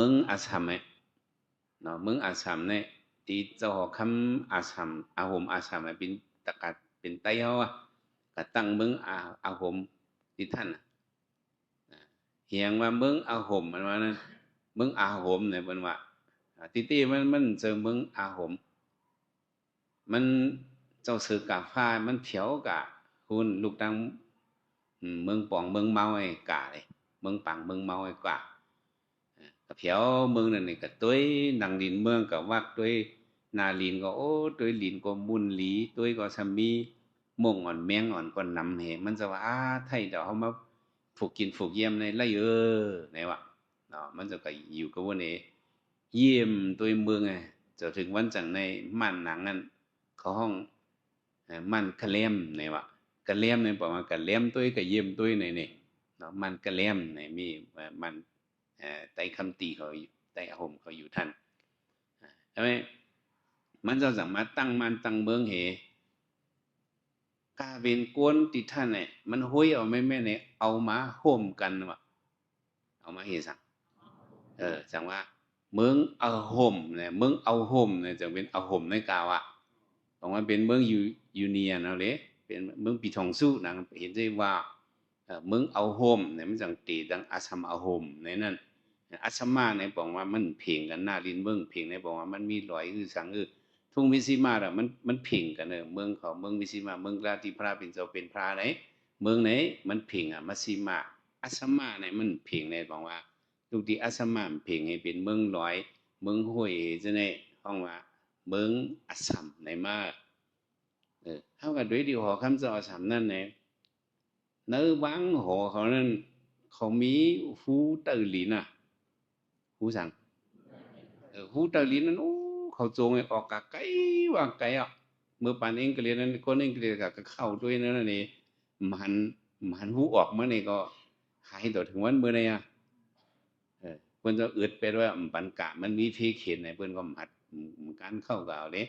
องอาสัมเนาะเมืองอาสัมเนี่ยที่เจ้าหอคำอาสัมอาหมอาสัมเป็นตะกัดเป็นไตเฮาก็ตั้งเมืองอาหมที่ท่านเฮียงว่าเมืองอาหมมันว่านั้นเมืองอาหมเนี่ยเปิ้นว่าติมันเจอเมืองอาหมมันเจ้าสือกาฟ้ามันเถียวกะคุณลูกดังเมืองปองเมืองเมาไอ้กะเลยเมืองปังเมืองเมาไอ้กะ เผียวเมืองนั่นนี่ก็ต้วยหนังลินเมืองก็วักต้วยนาลินก็โอ้ต้วยลินก็มุนหลีต้วยก็ซะมีม่งอ่อนแมงอ่อนก็นำเหมันจะว่าไทยเดี๋ยวเฮามาผูกกินผูกเยี่ยมในไล่ไหนวะเนาะมันจะก็อยู่กับว่านี่เยี่ยมต้วยเมืองไงจะถึงวันจังในม่านหนังนั้นเขาห้องม่านคะแลมไหนวะกะแลมในบอกว่ากะแลมต้วยก็เยี่ยมต้วยในนี่เนาะมันกะแลมในมีมันไต้คำตีเขาไต้อาห่มเขาอยู่ท่านใช่ไหมมันจะสามารถตั้งมันตั้งเมืองเหกาเวนกวนติท่านเนี่ยมันห้อยเอาไม่แม่เนี่ยเอามาห่มกันวะเอามาเฮสังจังว่าเมืองเอาห่มเนี่ยเมืองเอาห่มเนี่ยจะเป็นเอาห่มในกาวะบอกว่าเป็นเมืองยูเนียนเอาเลยเป็นเมืองปีทองสู้นะเห็นได้ว่าเมืองเอาห่มเนี่ยมันจังตีดังอาซัมเอาห่มในนั้นอาซัมมาเนี่ยบอกว่ามันเพ่งกันหน้าลินเมืองเพ่งเนี่ยบอกว่ามันมีรอยคือสังทุ่งวิสิมาอะมันเพ่งกันเมืองเขาเมืองวิสิมาเมืองราติพระเป็นเจ้าเป็นพระไหนเมืองไหนมันเพ่งมัสิมาอาซัมมาเนี่ยมันเพ่งเนี่ยบอกว่าทุกที่อาซัมมาเพ่งให้เป็นเมืองลอยเมืองห้วยจะในห้องว่าเมืองอาซัมในมาเท่ากับด้วยที่หอคำสอนสามนั่นเนี่ยเนื้อบางหอเขานั่นเขามีหูเตอร์ลินหูสังหูเตอร์ลินนั้นโอ้เขาโจงออกกะไกลว่าไกลเมื่อปานเองก็เรียนนั้นคนเองก็เรียนก็เข้าด้วยนั่นนี่มันหูออกมาเนี่ยก็หายต่อถึงวันเมื่อไหร่เพิ่นจะอึดไปว่าปันกะมันมีเพเขียนในเพิ่นก็หัดการเข้าก็เอาเด้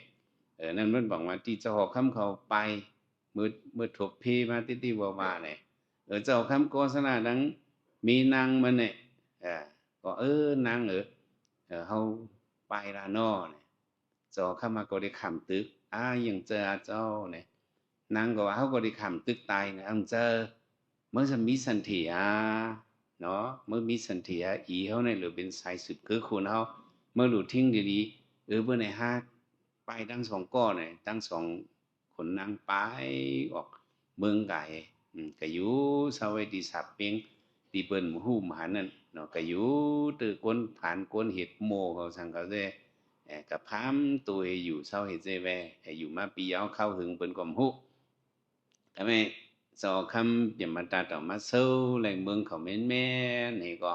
นั่นมันบอกว่าที่เจ้าคำเขาไปเมื่อถบเพมาติว่าเนี่ยเจ้าคำโฆษณาดังมีนางมันเนี่ยก็นางเฮาไปละน้อเนี่ยเจ้าคำมาก็ได้คำตึกยังเจอเจ้าเนี่ยนางก็ว่าเฮาก็ได้คำตึกตายเนี่ยเจอเมื่อจะมีสันติเนาะเมื่อมีสันติอีเฮาเนี่ยหรือเป็นสายสืบคือคุณเฮาเมื่อหลุดทิ้งดีๆเมื่อไหนฮะไปทั้งสองก้อนเนี่ยทั้งสองคนนางไปออกเมืองไก่ก็อยู่เสาไว้ที่สับเปียงที่เปิ้นฮู้หมานั่นเนาะก็อยู่ตื้อก้นผ่านก้นเห็ดโมเขาสั่งเขาเด้ก็พามตัวอยู่เศร้าเฮ็ดเจแวอยู่มาปีเอาเข้าหึงเปิ้นก็ฮู้แต่แม่สอคำเปลี่ยนมาตาต่อมาเซาแหล่งเมืองเขาแม่นๆนี่ก็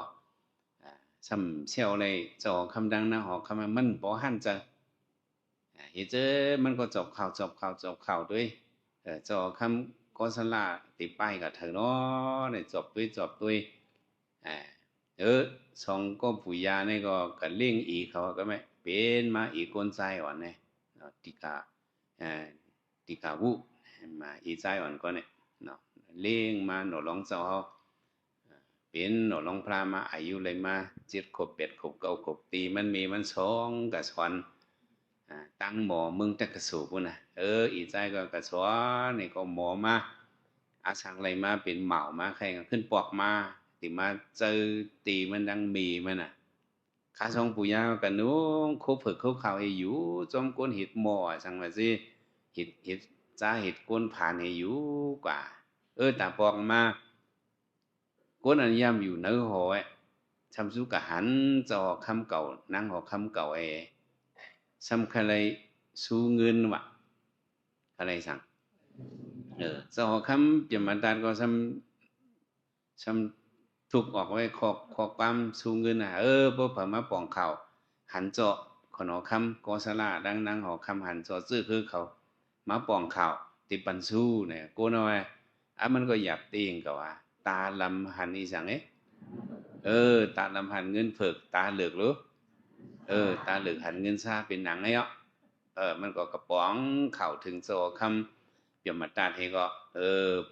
ซ้ำเซี่ยวเลยสอคำดังนะหอคำมันบ่หันจะเฮ็ดเจอมันก็จบข่าวด้วยจอคำโฆษณาติป้ายก็เถอะเนาะเนี่ยจบด้วยอ่าสองก็ปุยยานี่ก็เลี้ยงอีเขาก็ไม่เป็นมาอีกคนใจอ่อนเนี่ยเนาะติกาวุมาอีใจอ่อนก็เนี่ยเนาะเลี้ยงมาหนูลองเจ้าเขาเป็นหนูลองพระมาอายุเลยมา7 ขวบ 8 ขวบ 9 ขวบตีมันมีมันสองกับสอนตั้งหมอมึงจะกระสูปุ่นนะอีใจก็กระสอนนี่ก็หมอมาอาสังอะไรมาเป็นเหมามาใครขึ้นปอกมาติมาเจอตีมันดังมีมันข้าทรงปุยากันนู้คบเผิกเขาข่าวให้อยู่จอมก้นเห็ดหมอสังมาสิเห็ดจ้าเห็ดก้นผ่านให้อยู่กว่าแต่ปอกมาก้นอันย่ำอยู่เนื้อหอยทำสู้กะหันจอคำเก่านั่งหอคำเก่าสำคัญเลยสู้เงินวะอะไรสั่งจอคำเปี่ยมมันตาก็ซ้ำถูกออกไว้ขอความสู้เงินพวกผมมาป่องเข่าหันเจาะขนอคำกอสลาดังนางหอคำหันเจาะซื้อคือเขามาป่องเข่าติปันสู้เนี่ยกูน้อยมันก็หยับตีงกับว่าตาลำหันอีสังตาลำหันเงินเผิกตาเหลือกหรือตาเหลือกหันเงินซาเป็นหนังไงมันก็กระป๋องเข่าถึงโซคำเปี่ยมมาตาให้ก็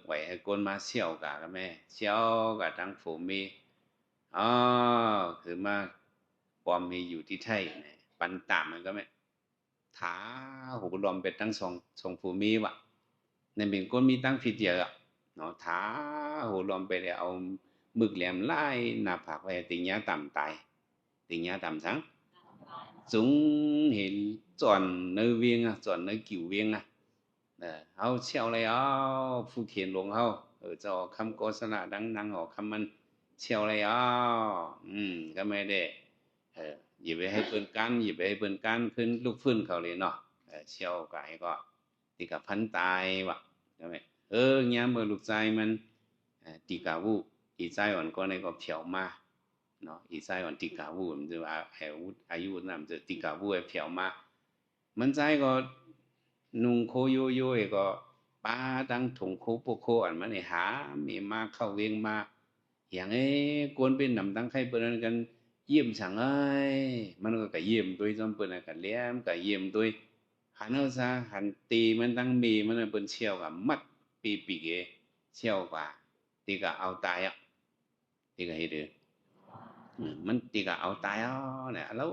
ไหวให้ก้นมาเชี่ยวกะแม่เชี่ยวกะทั้งฝูมีคือมาปอมมีอยู่ที่ไทยปันตามมันก็ไม่ถาหูรวมเป็นทั้งสองฝูมีวะในเป็นก้นมีตั้งผิดเยอะเนาะถาหูรวมไปเลยเอาหมึกแหลมไล่หน้าผากไว้ติงยาต่ำตายติงยาต่ำสังchúng hiện chọn nơi viên chọn nơi cửu viên hao treo này phu thiền luồng hao ở cho khăm có sanh đắng năng họ khăm ăn treo này cái mấy để อย่าไปให้เปิ้นกันอย่าไปให้เปิ้นกันขึ้นลูกฟื้นเขาเลยเนาะเชี่ยวกายก็ตีกับพันตายวะใช่ไหมเงี้ยเมื่อลูกใจมันตีกาวูอีใจอ่อนก็ในก็เผียวมาเนาะอีใจอ่อนตีกาวูมันจะว่าอายุนั้นจะตีกาวูเผียวมามันใจก็นุ่งโคโยโย่ก็ป้าตั้งถุงโคโปโคอันมันเนี่ยหามีมาเข้าเวงมาอย่างกวนเป็นนำตั้งใครเปิ้นกันเยี่ยมสั่งมันก็เยี่ยมตัวจอมเปิ้นก็เลี้ยมก็เยี่ยมตัวหันเอาซะหันตีมันตั้งมีมันเปิ้นเชี่ยวกับมัดปีเกเชี่ยวกว่าตีก็เอาตายอ่ะตีก็เฮ็ดมันตีก็เอาตายอ่ะเนี่ยแล้ว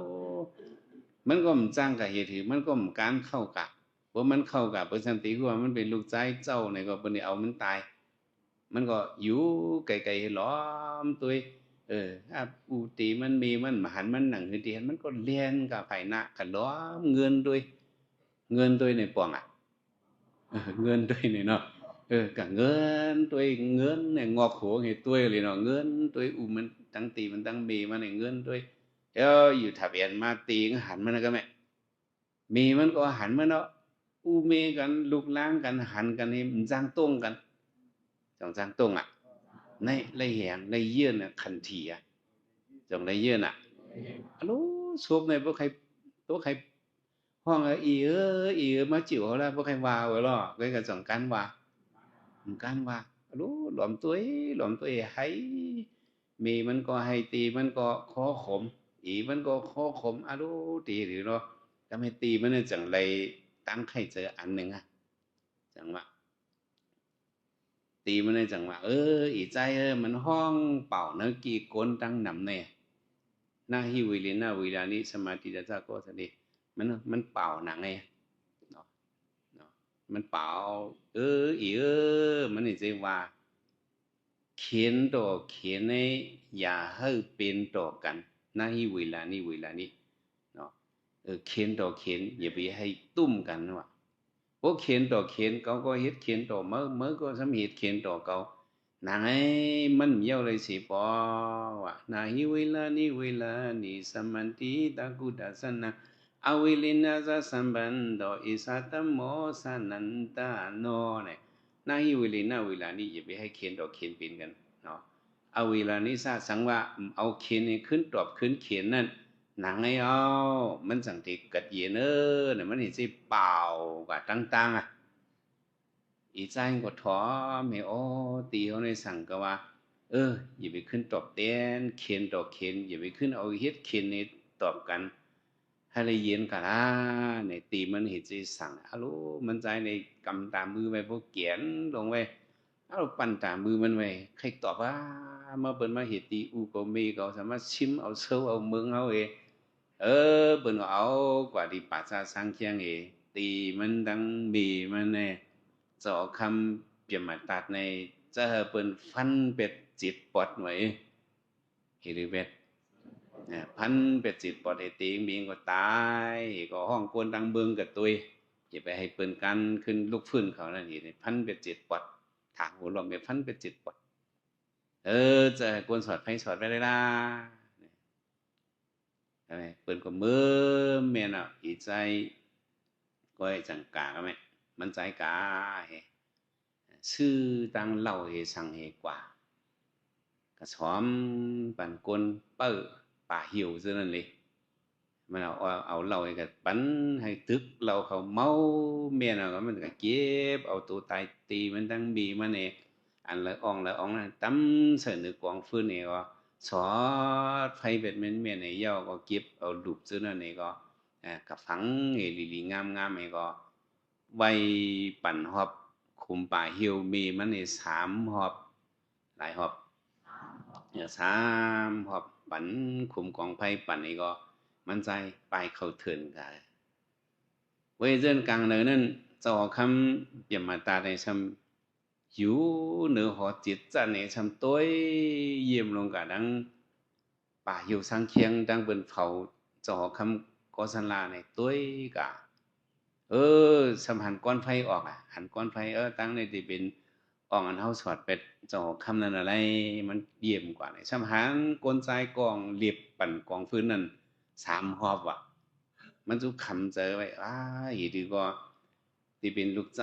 มันก็มจ้างก็เฮ็ดมันก็มการเข้ากะว่ามันเข้ากับเปอร์เซ็นต์ตีคือว่ามันเป็นลูกใจเจ้าเนี่ยก็เปิ้นเอามันตายมันก็อยู่ไกลๆล้อมตัวถ้าปูตีมันมีมันหันมันหนังคือตีมันก็เลียนกับไผนะกันล้อมเงินด้วยเงินด้วยในปวงเงินด้วยในเนาะกับเงินตัวเงินเนี่ยงอกหัวให้ตัวเลยเนาะเงินตัวมันตั้งตีมันตั้งมีมันในเงินด้วยอยู่ทะเบียนมาตีก็หันมันก็แม่มีมันก็หันมันเนาะเมกันลูกล้างกันหันกันให้มันจ้างต้งกันจ้างต้งในไรแหงไรเยื่อนคันทีจงไรเยื่อนฮัลโหลซูบในพวกใครตัวใครห้องอีมาจิ๋วแล้วพวกใครว่าไว้หรอก็กระจังกันว่าฮัลโหลหลอมตัวให้มีมันก็ให้ตีมันก็คอขมมันก็คอขมฮัลโหลตีหรือเนาะก็ไม่ตีมันจังไรตั้งใครเจออันหนึ่งจังว่าตีมันในจังว่าอีใจมันห้องเป่าเนื้อกี่ก้นตั้งนำเนี่ยหน้าฮิวิลินหน้าวิลานิสมาธิจะก็สนิมันเป่าหนังไงเนาะมันเป่ามันนี่จะว่าเขียนต่อเขียนในอย่าให้เป็นต่อกันหน้าฮิวิลานิเนาะเขียนต่อเขียนอย่าไปให้ตุ้มกันว่ะพวกเขียนต่อเขียนเขาก็เฮ็ดเขียนต่อเมื่อก็สำเหตุเขียนต่อเขานางมันเยี่ยวเลยสิปอวะนาหิเวลานิสัมมันติตะกุดัสนะอวิลินาสสัมบันโดอิสัตโมสันันตาโนเนี่ยนาหิเวลินาเวลานี้อย่าไปให้เขียนต่อเขียนเป็นกันเนาะอวิลานิสาสังว่าเอาเขียนขึ้นตอบขึ้นเขียนนั่นหนังมันสังติกัดเย็นเนี่ยมันเห็นสิเปล่ากว่าตั้งอีใจก็ท้อไม่ตีเขาในสั่งก็ว่าอย่าไปขึ้นตอบเต้นเขียนต่อเขียนอย่าไปขึ้นเอาเฮ็ดเขียนในตอบกันให้ละเย็นกันในตีมันเห็นสิสั่งรู้มันใจในกำตามมือไว้พวกเขียนลงไว้ปั่นตามมือมันไว้ใครตอบว่ามาเปิดมาเหตุตีก็มีก็สามารถชิมเอาเซลเอาเมืองเอาเปิดเอากว่าดีป่าซาสังเคียงตีมันดังมีมันเนี่ยจะเอาคำเปลี่ยนมาตัดในจะเปิดฟันเป็ดจิตปอดไว้เฮริเวตพันเป็ดจิตปอดตีมีก็ตายก็ห้องกวนดังเบิงกับตัวอย่าไปให้เปิดกันขึ้นลูกฟื้นเขานั่นนี่พันเป็ดจิตปอดถางหัวหลอมเป็นพันเป็ดจิตปอดจะกวนสอดไฟสอดไว้เลยล่ะเปิดก็มือเมียนอีใจก็จังกาไหมมันใจกาชื่อตังเล่าสั่งกว่ากระช้อมปั่นกลเปิ้ป่าหิวซะนั่นเลยมันเอาเล่ากับปั้นให้ตึกเราเขาเมาเมียนก็มันก็เก็บเอาตัวตายตีมันตั้งบีมันอันละอ่องนั่นตั้มเสนอกองฟื้นก็สอดไฟเป็ดเมียนเย่าก็เก็บเอาดุบซะนั่นก็กับฝังลีงามก็ไว้ปั่นหอบคุมป่าหิวมีมัน3 หอบหลายหอบ3 หอบปั่นคุมกองไฟปั่นก็มันใจไปเข้าเถินกันไว้เรื่องกลางเลยนั่นจะออกคำเปลี่ยนมาตาในชำหิวเหนือหอจิตจะในชำต้วยเยี่ยมลงกับดังป่าหิวสังเคียงดังเป็นเผาจะออกคำกอสันลาในต้วยกะสำหันก้อนไฟออกหันก้อนไฟตั้งในที่เป็นออกอันเฮาสอดเป็ดจะออกคำนั้นอะไรมันเยี่ยมกว่าในสำหันกลใจกองเรียบปั่นกองฟื้นนั่น 3 หอบว่ะมันจุคำเจอไว้อีดีก็ที่เป็นลูกใจ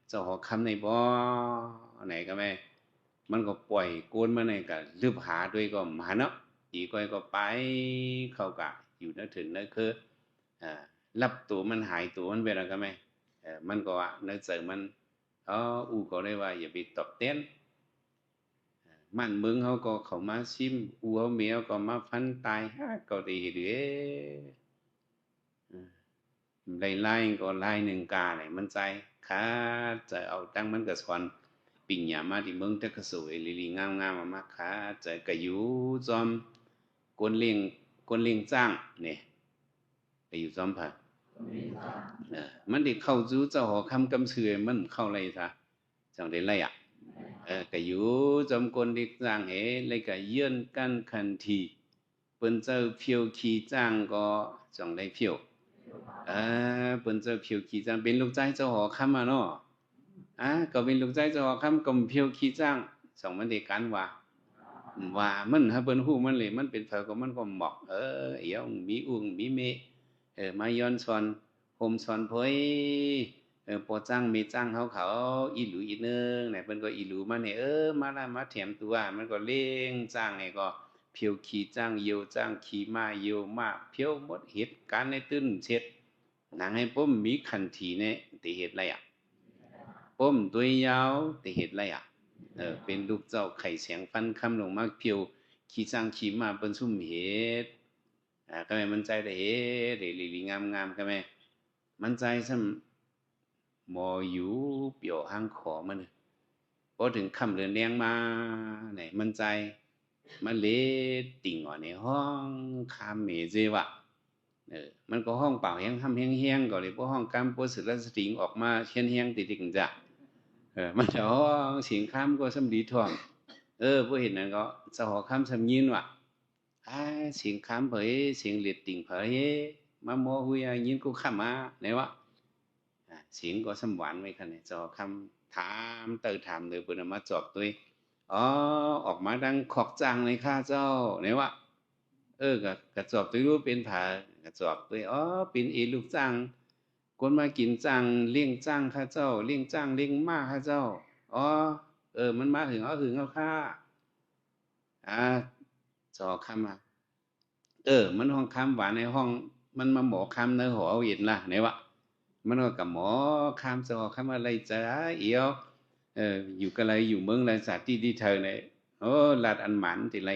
เจ้าหอคำในบ่ไหนก็แม่มันก็ปล่อยโกนมาในก็ลืบหาด้วยก็มาเนาะอีก้อยก็ไปเข้ากะอยู่นั่นถึงนั่นคือรับตัวมันหายตัวมันไปแล้วก็แม่มันก็ว่าเนื้อเจอมันอูก็ได้ว่าอย่าไปตอบเต้นมันมึงเขาก็เขามาชิมอูเขาเมียก็มาฟันตายก็ดีเด้ไล่ก็ไล่หนึ่งกาเนี่ยมันใจข้าจะเอาตั้งมันก็สอนปิ่งหยามาที่เมืองแต่ก็สวยลีงามมาข้าจะกระยูจอมกวนเลี้ยงจ้างเนี่ยกระยูจอมผ่ามันได้เข้าจู้เจ้าหอคำกำเชือมันเข้าไรซะจังได้ไรก็อยู่จอมกลดิกจ้างเลยก็เยื่อนกันคันทีเปิ้นเจ้าเพียวขี่จ้างก็จังได้เพียวเปิ้นเจ้าเพียวขี่จ้างเป็นลูกใจเจ้าหอคำเนาะก็เป็นลูกใจเจ้าหอคำก็เพียวขี่จ้างสองมันได้กันว่ามันถ้าเปิ้นฮู้มันเลยมันเป็นเผอก็มันก็เหมาะเอียวมีอุ้งมีเมมาย้อนสอนโฮมสอนพอยพอจ้างมีจ้างเขาอีหลูอีนึงไหนเพิ่นก็อีหลูมาเนี่ยมาละมาแถมตัวมันก็เล่งจ้างไงก็เพียวขี่จ้างเยียวจ้างขี่ม้าเยียวม้าเพียวหมดเหตุการณ์ในตื้นเช็ดหนังให้ป้มมีขันทีเนี่ยติเหตุอะไรป้มตัวยาวติเหตุอะไรเป็นลูกเจ้าไข่เสียงฟันคำลงมาเพียวขี่จ้างขี่ม้าเปิ้นซุ่มเหตุก็แม่มันใจได้เฮ็ดลีงามก็แม่มันใจซ้ำหมออยู่เปี่ยวหางขอมันพอถึงคำเรือนแรงมาไหนมันใจมันเลติ่งในห้องคามเมเจวะมันก็ห้องเปล่าแห้งห้ำแห้งก็เลยพวกห้องกำปวดสึกแล้วสติงออกมาเชียนแห้งติดๆจ้ะมันจะห้องเสียงข้ามก็สำดีท่วงพวกเห็นนั่นก็จะหอข้ามสำยินว่ะเสียงข้ามเผยเสียงเลียดติ่งเผยมาโมหุยยินกูข้ามมาไหนวะเสียงก็สำหวานไว้คันเนี่ยจอคำถามถามเลยเปิดมาจอบตัวออกมาดังขอกจังเลยข้าเจ้าไหนวะกระจอบตัวรู้เป็นผากระจอบตัวเป็นลูกจังคนมากินจังเลี้ยงจังข้าเจ้าเลี้ยงจังเลี้ยงมากข้าเจ้ามันมาถึงหึงเอาข้าจอคำมันห้องคำหวานในห้องมันมาหมอคำในหอเอาเห็นล่ะไหนวะมันก็กับหมอคำจอคำอะไรจ้าเอียวอยู่กันอะไรอยู่เมืองอะไรสัตว์ที่เธอเนี่ยลาดอันหมันติไร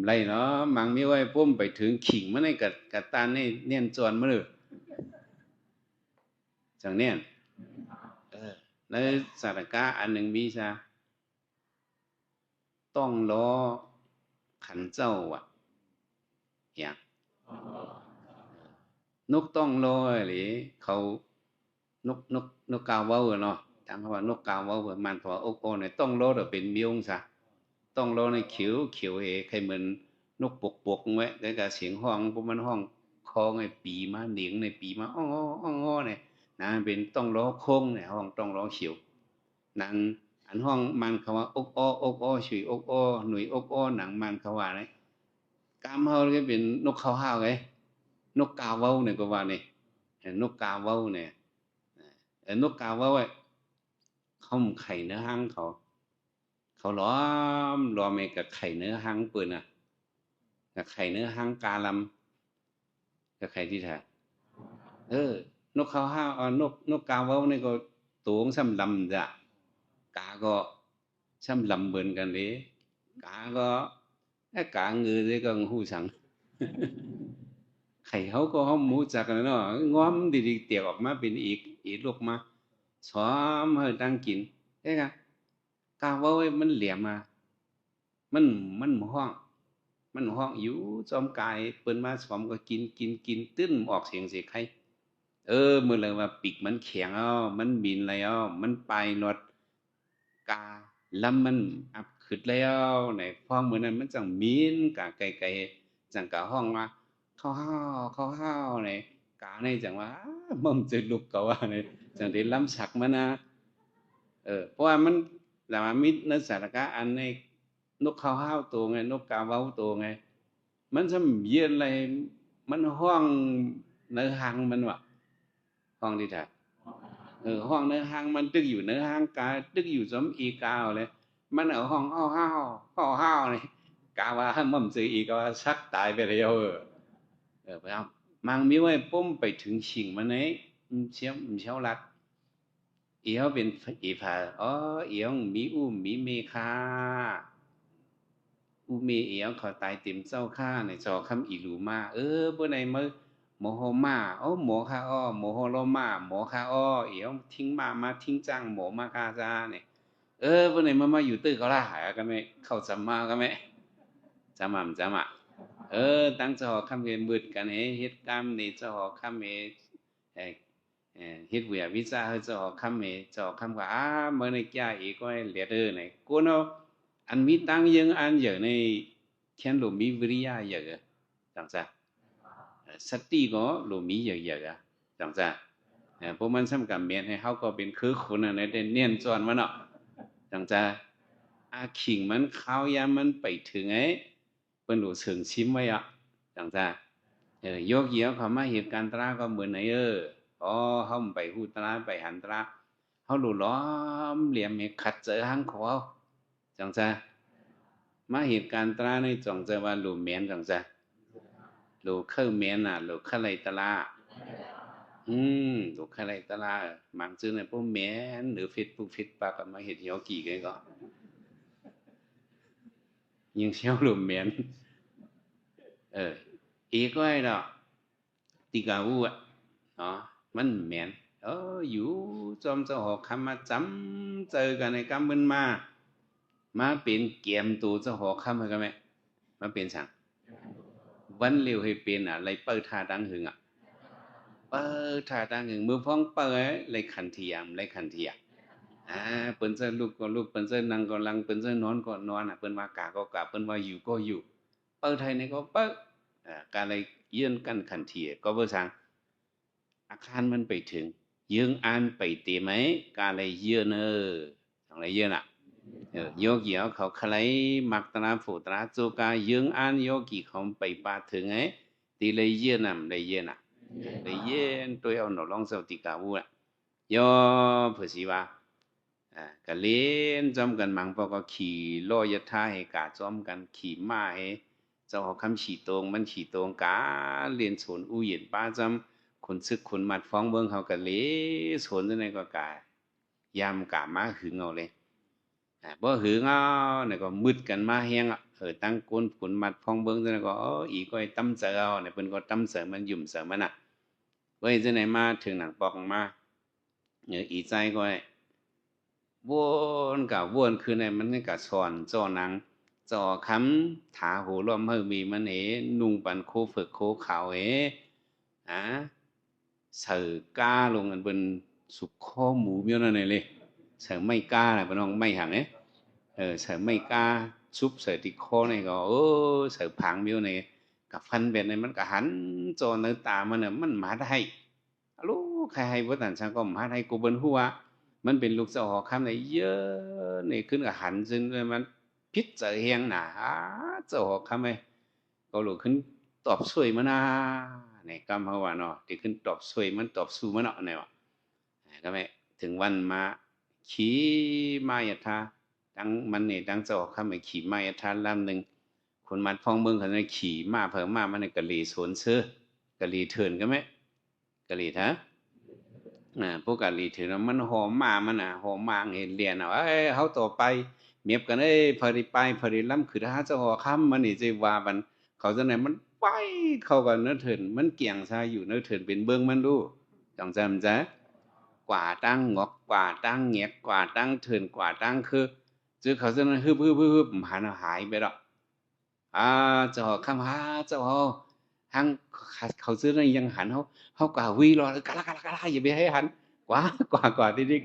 ไรเนาะมังมีไว้ปุ้มไปถึงขิงมันในกับตาในเนียนจวนมาเลยจังเนียนแล้วสารกาอันหนึ่งมีซะต้องรอขันเจ้าอย่างนกต้องรอหรือเขานกกาวเว้าเนาะตั้งคำว่านกกาวเว้ามันเพราะโอโกเนี่ยต้องรอเดี๋ยวเป็นมิวซะต้องรอในเขียวใครเหมือนนกปกไว้แล้วก็เสียงห้องพวกมันห้องคอไงปีมาเหนียงในปีมาอ้อเนี่ยนะเป็นต้องรอโค้งเนี่ยห้องต้องรอเขียวนั่งอันห้องมันเขาว่าอกอ้อฉุยอกอ้อหนุ่ยอกอ้อหนังมันเขาว่าเนี่ยกามเฮาก็เป็นนกเขาห้าวไงนกกาเว้าเนี่ยก็ว่าเนี่ยนกกาเว้าเนี่ยนกกาเว้าเขาไข่เนื้อหางเขาล้อมเมกับไข่เนื้อหางปืนกับไข่เนื้อหางกาลำกับไข่ที่แท้นกเขาห้าวนกกาเว้านี่ก็ตัวซ้ำลำจ้ะกาก็ซ้ำลำเบิ่นกันเลยกาก็กาเงือเลยก็หูสังไข่เขาก็ห้อมหมูจักกันเนาะง้อมดีๆเตียกออกมาเป็นอีกลูกมาซ้อมให้ตั้งกินค่ะกาเว้ามันเหลี่ยมมันห้องอยู่จอมกายเปิ้นมาสอมก็กินตึ้นออกเสียงใครมื้อเลยว่าปีกมันแข็งมันบินแล้วมันไปนอดกาลำมันอับขึ้นแล้วไหนพอมื้อนั้นมันจังมีนกะไกลๆจังกะห้องว่าเขาห้าวไหนกาในจังว่าม่อมจะลุกก็ว่าในจังได้ลำสักมานะเพราะว่ามันแล้วมีนักสารกะอันในนกเขาห้าวตัวไงนกกาเว้าตัวไง มันจะเย็นอะไรมันห้องเนื้อหางมันวะห้องที่ถ่ายห้องเนื้อหางมันตึกอยู่เนื้อหางกาตึกอยู่สมอีกาวเลยมันởห้องห้าวเลยกาว่ามั่มซื้ออีกว่าชักตายไปแล้วไปเอามังมีไว้ปุ้มไปถึงชิงมันไหนเชี่ยวรักอีเขาเป็นอีผาอีเขามีเมคาอูเมเอียวขอตายติ่มเจ้าข้าในจอคำอีหลูมาบ่ไหนมาโมโหมาโมคาโมโหโลมาโมคาเอียวทิ้งมาทิ้งจังโมมากาซาเนี่ยบ่ไหนมาอยู่ตื้อเขาละหายกันไหมเข้าจำมากันไหมจำอ่ะตั้งจอคำเวมืดกันเฮ็ดกรรมในจอคำเอ่อเฮ็ดเวียวิชาเฮจอคำจอคำว่าเมื่อในแก่อีกก็เหลียดไหนกูเนาะอันมีตังยังอันเยอะในเทียนหลุมมีวิริยะเยอะจังซะสติก็หลุมมีเยอะจังซะพวกมันสำคัญเมียนให้เขาก็เป็นคือคนอะไรได้เนียนจวนมันเนาะจังซะขิงมันข้าวยามันไปถึงเป็นหลุเฉิงชิมไว้จังซะยกเยี่ยวเขามาเหตุการณ์ตราก็เหมือนไหนเขาไปหูตราไปหันตราเขาหลุล้อมเหลี่ยมให้ขัดเจอหางเขาจังซะมาเหตุการณ์ตราในจังซะว่าหลุเมียนจังซะหลุเข้าเมียนหลุเข้าไรตราหลุเข้าไรตรามังจื้อในพวกเมียนหรือฟิตปากมาเหตุยอกี่กันก็ยิงเชี่ยวหลุเมียนอีกไว้ดอกตีกาวูเนาะมันเมียนอยู่จอมจะหอกคำมาจำเจอกันในกำมึนมาเป็นเกียมตัวจะหอกคำเหมือนกันไหมมาเป็นสั่งวันเร็วให้เป็นอะไรเปิดท่าดังหึงเปิดท่าดังหึงมือพ้องเปิดเลยขันเทียมเปิ้นเจอลูกก็ลูกเปิ้นเจอนั่งก็นั่งเปิ้นเจอนอนก็นอนเปิ้นว่ากาก็กาเปิ้นว่าอยู่ก็อยู่เปิดไทยนี่ก็เปิดการเลยยื่นกันขันเทียก็บ่สั่งอาคารมันไปถึงยืงอันไปตีไหมการเลยเยื่อทางไรเยื่อโยกีเขาใครมักตราฝูตราจูกายืงอันโยกีเขาไปปาถึงตีเลยเยื่อนเลยเยื่อเลยเยื่อตัวเอาหนอลองเสาติกาวูยอเผื่อสิว่าก็เล่นจอมกันมังพอก็ขี่ล้อยท่าให้กาจอมกันขี่ม้าให้เจ้าเขาคำขี่ตรงมันขี่ตรงกาเรียนสวนอู้เย็นป้าจำคนซึกคนมัดฟ้องเบิ้งเขาก็เล่สวนจังไดก็กายามกามาหึงเอาเลยบ่หึงเอาเนี่ยก็มืดกันมาแฮงตั้งกนผลมัดฟ้องเบิ้งจังไดก็อีก็ตำเจอเอาเนี่ยเพิ่นก็ตำเสริมมันยุ่มเสริมมันเว้ยจังไดมาถึงหนังปอกมาอีใจก็วนกับวนคือในมันนี่กับสอนจอหนังจอคำถาหูล้อมเฮมีมันนุ่งปันโคฝึกโคขาวเสือกล้าลงกันเป็นสุกข้อหมูเมี้ยวนั่นเลยเสือไม่กล้าเลยเป็นน้องไม่หังเสือไม่กล้าซุปเสือติโคนี่ก็เสือพังเมี้ยวนี่กับฟันเป็นในมันก็หันจอเนื้อตามันมันมาได้ลูกใครให้วัดตันช่างก็มาได้กูเป็นหัวมันเป็นลูกเจ้าหอคำในเยอะนี่ขึ้นกับหันซึ่งมันพิษเจอเฮียงหนาเจ้าหอคำก็ลูกขึ้นตอบสวยมานาในกรรมเขาว่าเนาะที่ขึ้นตอบสวยมันตอบสู้มันเนาะเนี่ยวะก็ไม่ถึงวันมาขี่มายาทาดังมันเนี่ยดังเจ้าหอคำไปขี่มายาทาลำหนึ่งคนมัดฟองเบิ้งเขาเนี่ยขี่มาเพิ่มมามันในกะลีสวนเสื้อกะลีเถินก็ไหมกะลีฮะพวกกะลีเถินมันหอมมามันหอมมาเห็นเรียนเขาต่อไปเมียบกันพอดีไปพอดีล้ำคือถ้าเจ้าหอคำมันนี่จะว่ามันเขาจะไหนมันไปเข้ากันเนื้อเถินมันเกี่ยงซาอยู่เนื้อเถินเป็นเบิ้งมันดูจังจำจ้ะกว่าตั้งงอกกว่าตั้งเงียกกว่าตั้งเถินกว่าตั้งคือจื้อเขาจะนั้นฮึบหันหายไปหรอกเจ้าคำเจ้าหังเขาซื้อนั่นยังหันเขากว่าวีรอกะละอย่าไปให้หันกว่าที่นี่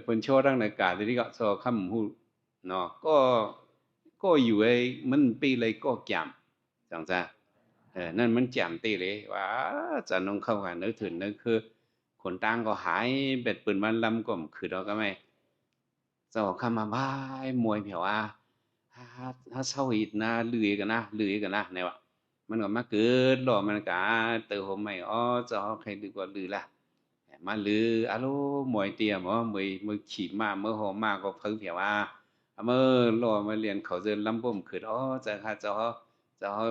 เป็นโชว์ตั้งในกาที่นี่ก็โชว์คำหูเนาะก็อยู่มันปีเลยก็แจ่มจังจ้ะนั่นมันแจ่มตีเลยว่าจะน้องเข้ากันนึกถึงนึกคือคนต่างก็หายเบ็ดปืนมันลำก็คือเราก็ไม่เจ้าคำมาบ้ายมวยเผียวถ้าเศร้าอีกนะลือกันนะเนี่ยวะ มันก็มาเกิดหล่อมันกะเตอผมไม่อ้อจะเอาใครดีกว่าลือล่ะมาลืออะโลมวยเตียมอ๋อมือขี่มาเมื่อหอมมาก็เพิ่งเพียว่าเมื่อหล่อมาเรียนเขาเดินลำบ่มขึ้นอ๋อจะค่ะจะเอา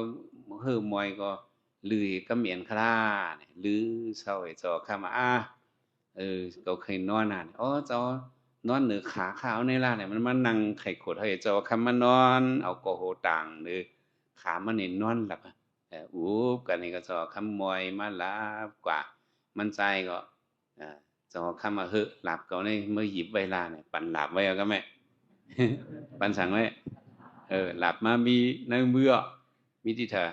เฮือมวยก็ลือก็เหมียนคราเนี่ยลือเศร้าไอ้จอข้ามาก็เคยนอนน่ะอ๋อจอนอนเหนือขาขาวในล่ะเนี่ยมันมานั่งไข่ขดให้จอคำมานอนเอาโกโหต่างหรือขามันนี่นอนหลับอูบกันนี่ก็จอคำมวยมาลาบกว่ามันใจก็จอคำมาเหอะหลับก็ในเมื่อหยิบเวลาเนี่ยปั่นหลับไว้ก็แม่ปั่นสั่งไว้หลับมามีในมือมีที่เธอ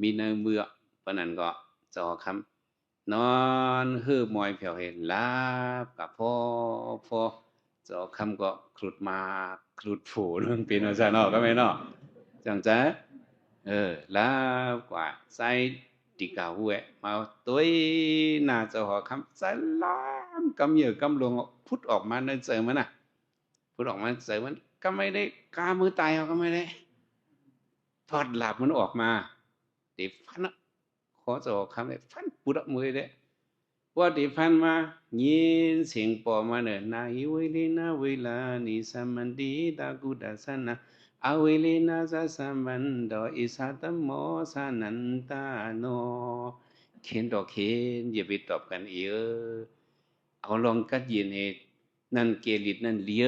มีในมือเพราะนั้นก็จอคำนอนฮือมอยเผียวเห็นลาบกับพอจอคำก็คลุดมาคลุดผูเรื่องปีนอาจารย์นอกก็ไม่นอกจังจ๊ะลาบกว่าใส่ติกาหัวมาตัวหน้าจอคำใส่ลามกำเหยื่อกำลงพุทออกมาในเจอมันน่ะพุทออกมาเจอมันก็ไม่ได้กามือตายเขาก็ไม่ได้ทอดหลับมันออกมาติฟันขอจะคำเลยฟันปุดมือเด้ว่าติฟันมายินเสียงปอมาเนนาฮิเวลีนาเวลานิสัมมันดีตากุดัสนะอาเวลีนาสัสัมบันดออิสัตโมสานันตาโนเข็นดอกเข็นอย่าไปตอบกันเอาลองกัดยินเอนั่นเกลิดนั่นเลีย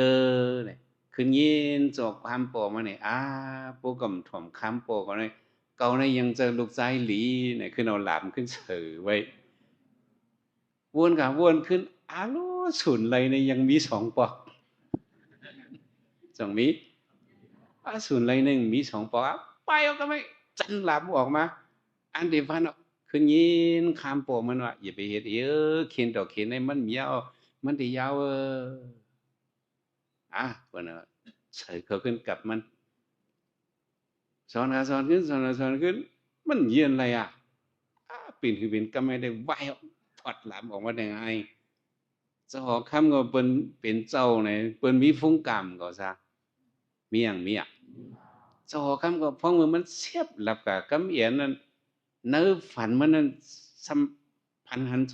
เนี่ยขึ้นยินจอกความปอมาเนี่ยโปกำถ่อมคำปอก็เนี่ยเก่าในยังเจอลูกใจหลีเนี่ยขึ้นเอาหลามขึ้นเฉยไว้วนกับวนขึ้นโลสุนเลยเนี่ยยังมี2 ปอก2มีสุนเลยหนึ่งมี2 ปอกไปเอาก็ไม่จันหลามออกมาอันเดียวพันขึ้นยินคำปอมันว่าอย่าไปเห็ดเข็นดอกเข็นในมันยาวมันได้ยาวเพิ่นเฉยเขาขึ้นกับมันสอนสอนขึ้นสอนขึ้นมันเยียนอะไรปีนคือปีนก็ไม่ได้ไหวถอดหลามออกมาได้ไงเจ้าของคำก็เป็นเจ้าในเปิ้นมีฟุ้งกรรมก็ซะมีอย่างเจ้าของคำก็พ้องมือมันเสียบหลับกับกำเอียนนั่นเนื้อฝันมันนั่นสัมพันหันโจ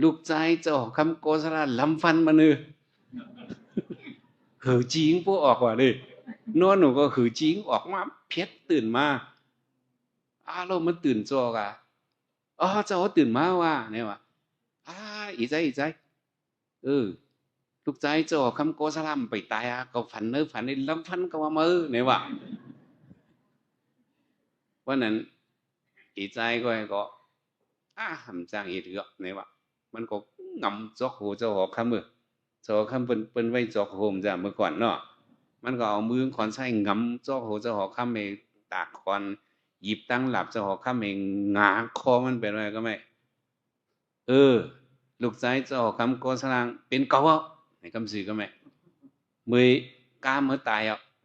ลูกใจเจ้าของคำโกสลาลำฟันมันหือจริงพวกออกว่าดินอนหนูก็หือจริงออกมาเพชรตื่นมาเรามันตื่นจอกเจ้าตื่นมาว่าเนี่ยว่าอีใจลูกใจเจ้าคำโกสลามไปตายก็ฝันเนื้อฝันในลำฟันก็ว่ามือเนี่ยว่าวันนั้นอีใจก็หำจางอีเถือกเนี่ยว่ามันก็งำจอกหูเจ้าหอคำมือเจ้าคำเป็นไว้จอกโฮมจ้ะเมื่อก่อนเนาะมันก็เอามือคอนใส่งำจอกหูเจ้าหอคำเองตากคอนหยิบตั้งหลับเจ้าหอคำเองงาคอมันเป็นอะไรก็ไม่ลูกใจเจ้าหอคำโกสลางเป็นเกาในคำสื่อก็ไม่มือกาเมื่อตาย